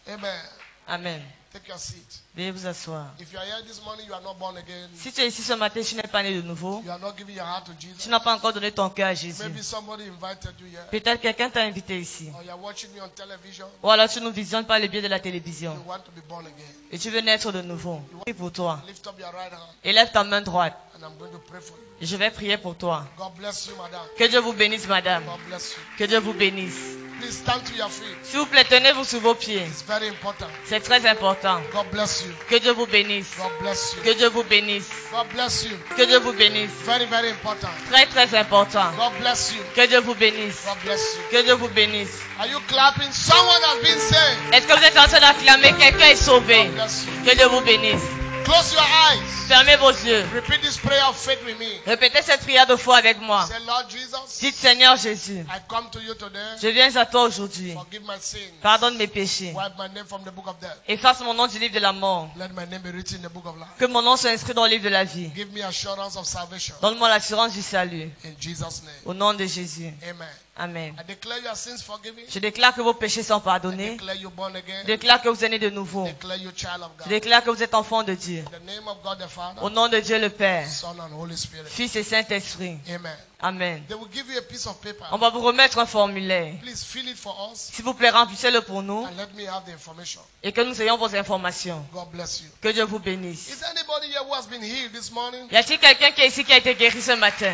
Amen. Amen. Take your seat. Veuillez vous asseoir. If you are here this morning, you are not born again. Si tu es ici ce matin, tu n'es pas né de nouveau, You are not giving your heart to tu Jesus. n'as pas encore donné ton cœur à Jésus. Maybe somebody invited you here. Peut-être quelqu'un t'a invité ici. Or you are watching me on television. Ou alors tu nous visionnes par le biais de la télévision. You want to be born again. Et tu veux naître de nouveau. Et pour toi. Lift up your right hand Élève ta main droite. and I'm going to pray for you. Et je vais prier pour toi. God bless you, madam. Que Dieu vous bénisse, madame. God bless you. Que Dieu vous bénisse. Please stand to your feet. S'il vous plaît, tenez-vous sur vos pieds. It's very important. C'est très important. God bless you. Que Dieu vous bénisse. God bless you. Que Dieu vous bénisse. God bless you. Que Dieu vous bénisse. Very, very important. Très, très important. God bless you. Que Dieu vous bénisse. God bless you. Que Dieu vous bénisse. Are you clapping? Someone has been saved. Est-ce que vous êtes en train d'acclamer? Quelqu'un est sauvé. God bless you. Que Dieu vous bénisse. Close your eyes. Fermez vos yeux. Repeat this prayer of faith with me. Répétez cette prière de foi avec moi. Say, Lord Jesus, Dites, Seigneur Jésus, I come to you today. je viens à toi aujourd'hui. Forgive my sins. Pardonne mes péchés. Wipe my name from the book of death. Efface mon nom du livre de la mort. Let my name be written in the book of life. Que mon nom soit inscrit dans le livre de la vie. Give me assurance of salvation. Donne-moi l'assurance du salut. In Jesus' name. Au nom de Jésus. Amen. Amen. I declare your sins forgiven. Je déclare que vos péchés sont I pardonnés. declare you born again. Je déclare que vous êtes nés de nouveau. Declare you child of Je God. déclare que vous êtes enfant de Dieu. In the name of God the Father, Au nom de Dieu le Père, Son and Holy Spirit. Fils et Saint-Esprit. Amen. Amen. They will give you a piece of paper. On va vous remettre un formulaire. Please fill it for us S'il vous plaît, remplissez-le pour nous and let me have the information. et que nous ayons vos informations. God bless you. Que Dieu vous bénisse. Is there anybody here who has been healed this morning? Y a-t-il quelqu'un qui est ici qui a été guéri ce matin?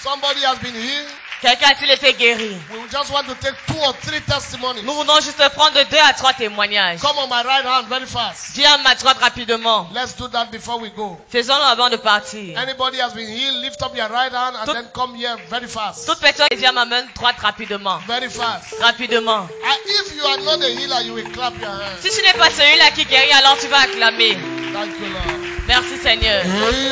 Somebody has been healed. Quelqu'un a-t-il été guéri? We just want to take 2 or 3 testimonies. Nous voulons juste prendre 2 à 3 témoignages. Come on my right hand very fast. Viens à ma droite rapidement. Let's do that before we go. Faisons-le avant de partir. Anybody has been healed, lift up your right hand and then come here very fast. Toute personne qui vient à ma main droite rapidement. Very fast. Rapidement. And if you are not a healer, you will clap your hands. Si tu n'es pas celui-là qui guérit, alors tu vas acclamer. Thank you, Lord. Merci Seigneur. Please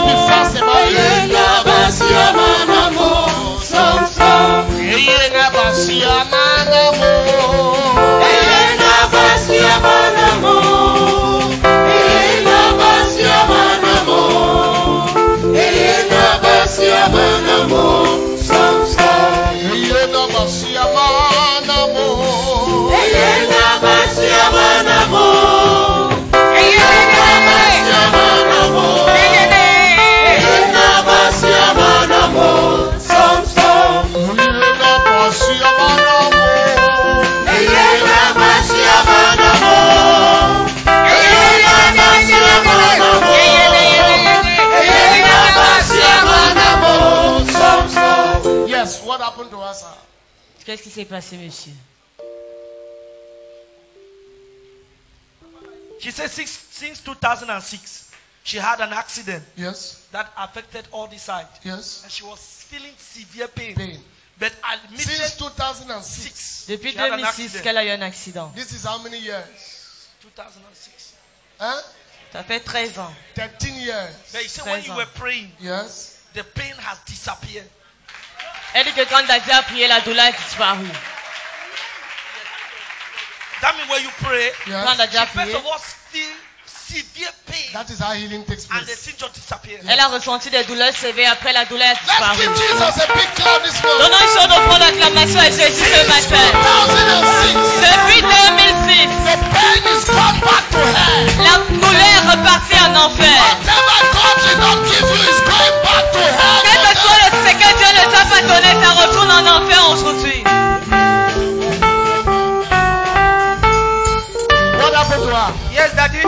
be fast about Yes, what happened to us? Qu'est-ce qui s'est passé, monsieur? She said since 2006, she had an accident Yes, that affected all the sides. yes. And she was feeling severe pain. Pain. But Since admitted 2006. Depuis she had an 2006 accident. qu'elle a eu un accident. This is how many years? 2006. Huh? Ça fait 13 ans. 13 years. But he said when you were praying, Yes. the pain has disappeared. Elle dit que quand Daddy a prié, la douleur a disparu. That means when you pray, Yes. Quand Daddy a first prié, of all, feel severe pain, That is how healing takes and the place. thing just disappeared. elle a ressenti des douleurs sévères. Après, la douleur a Let's disparu. give Jesus a big clap this morning. Donnons une chaude offrande d'acclamation à Jésus ce matin. 2006. Depuis 2006, The pain is gone back to hell. la douleur est repartie en enfer. Whatever God did not give you is going back to hell. Quel que soit ce que Dieu ne t'a pas donné, ça retourne en enfer aujourd'hui. What happened to her? Yes, Daddy.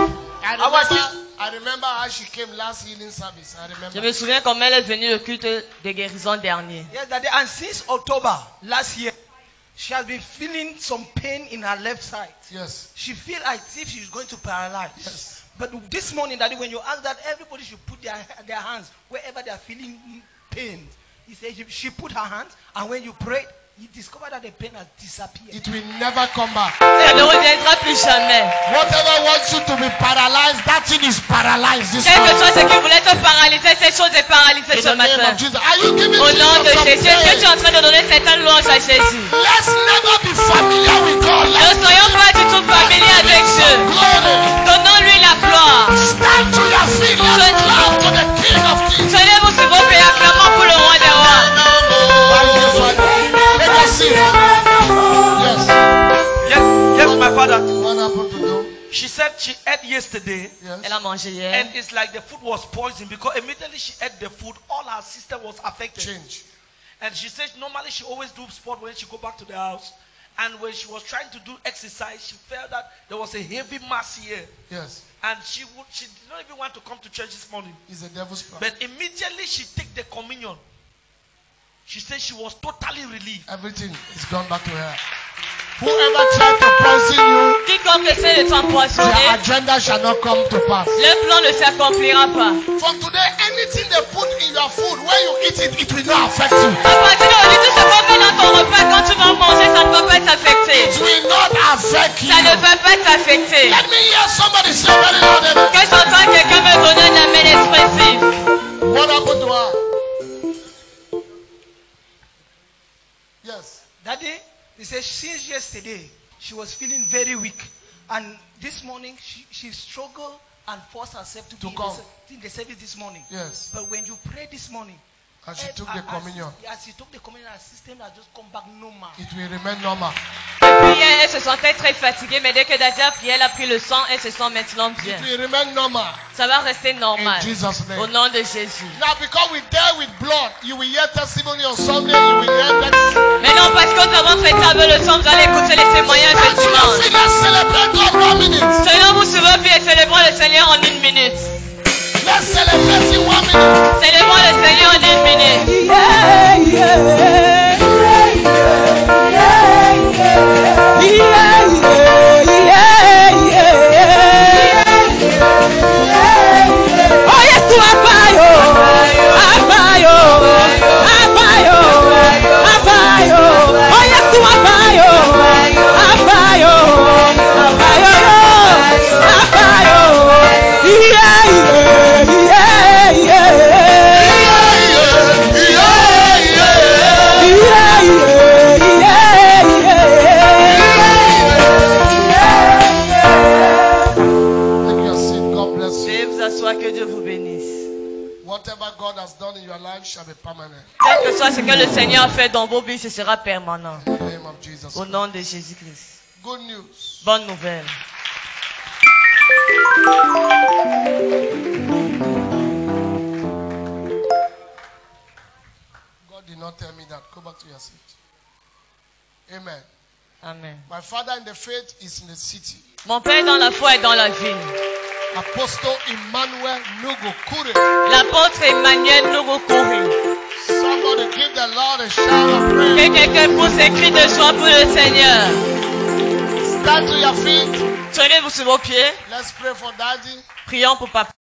I remember how she came last healing service. I Je remember. me souviens comme elle est venue au culte de guérison dernier. Yes, Daddy. And since October last year, she has been feeling some pain in her left side. Yes. She feels as if she's going to paralyze. Yes. But this morning, Daddy, when you ask that, everybody should put their hands wherever they are feeling pain. He said she put her hands, and when you prayed, you discovered that the pain has disappeared. It will never come back. Ça ne reviendra plus jamais. Whatever wants you to be paralyzed, that thing is paralyzed this Quel que morning. soit ce qui voulait te paralyser, cette chose est paralysée In ce the name matin. of Jesus. Are you giving Au nom de Jesus some Jésus, est-ce que tu es praise? en train de donner certaines louanges à Jésus? Let's never be familiar with God. Ne Let's soyons pas du tout familiers avec Dieu. glory. Donnons-lui la gloire. Stand to your feet. Let's clap to the King of Kings. Tenez-vous sur vos pieds, acclamons pour le roi des rois. Thank you, Father. Let us see. Yes. Yes, my father. What happened to you? She said she ate yesterday, Yes. Elle a mangé hier. and it's like the food was poisoned because immediately she ate the food, all her system was affected. Change. And she said normally she always do sport when she go back to the house. And when she was trying to do exercise, she felt that there was a heavy mass here. Yes. And she did not even want to come to church this morning. It's a devil's plan. But immediately she took the communion. She said she was totally relieved. Everything is gone back to her. Whoever tried to poison you, Quiconque essaie de t'empoisonner, their agenda shall not come to pass. le plan ne s'accomplira pas. From today, anything they put in your food, when you eat it, it will not affect you. À partir d'aujourd'hui, tout ce qu'on met dans ton repas, quand tu vas manger, ça ne va pas t'affecter. It will not affect you. Ça ne va pas t'affecter. Let me hear somebody say very loud. Amen. Que j'entends quelqu'un me donner un amen expressif. What happened to her? Yes. Daddy, he said since yesterday she was feeling very weak, and this morning she struggled and forced herself to be in the service this morning. Yes. But when you pray this morning, And she took the communion. as she took the communion, her system has just come back normal. It will remain normal. Depuis hier, elle se sentait très fatiguée, mais dès que Daddy a prié, elle a pris le sang, elle se sent maintenant bien. It will remain normal. Ça va rester normal. In Jesus' name. Au nom de Jésus. Now, because we deal with blood, you will hear testimony on Sunday. You will hear that. Maintenant, parce que nous avons traité avec le sang, vous allez écouter les témoignages de dimanche. Let's celebrate God 1 minute. Seigneur, vous souvez bien et célébrons le Seigneur en 1 minute. Let's celebrate in 1 minute. Célébrons le Seigneur en 1 minute. Oh yes, to Abayo, Abayo, Abayo, Abayo. Oh yes, to Abayo, Abayo, Abayo, Abayo. Yeah, yeah, Take your seat. God bless you. Veuillez vous asseoir, que Dieu vous bénisse. Whatever God has done in your life shall be permanent. Quel que soit ce que le Seigneur a fait dans vos vies, ce sera permanent. In the name of Jesus. Au nom de Jésus-Christ. Good news. Bonne nouvelle. God did not tell me that. Go back to your seat. Amen. Amen. My father in the faith is in the city. Mon Père dans la foi est dans la ville. Apostle Emmanuel Nugukure. L'apôtre Emmanuel Nugukure. Somebody give the Lord a shout of praise. Que quelqu'un pousse un cri de joie pour le Seigneur. Stand to your feet. Tenez-vous sur vos pieds. Let's pray for Daddy. Prions pour Papa.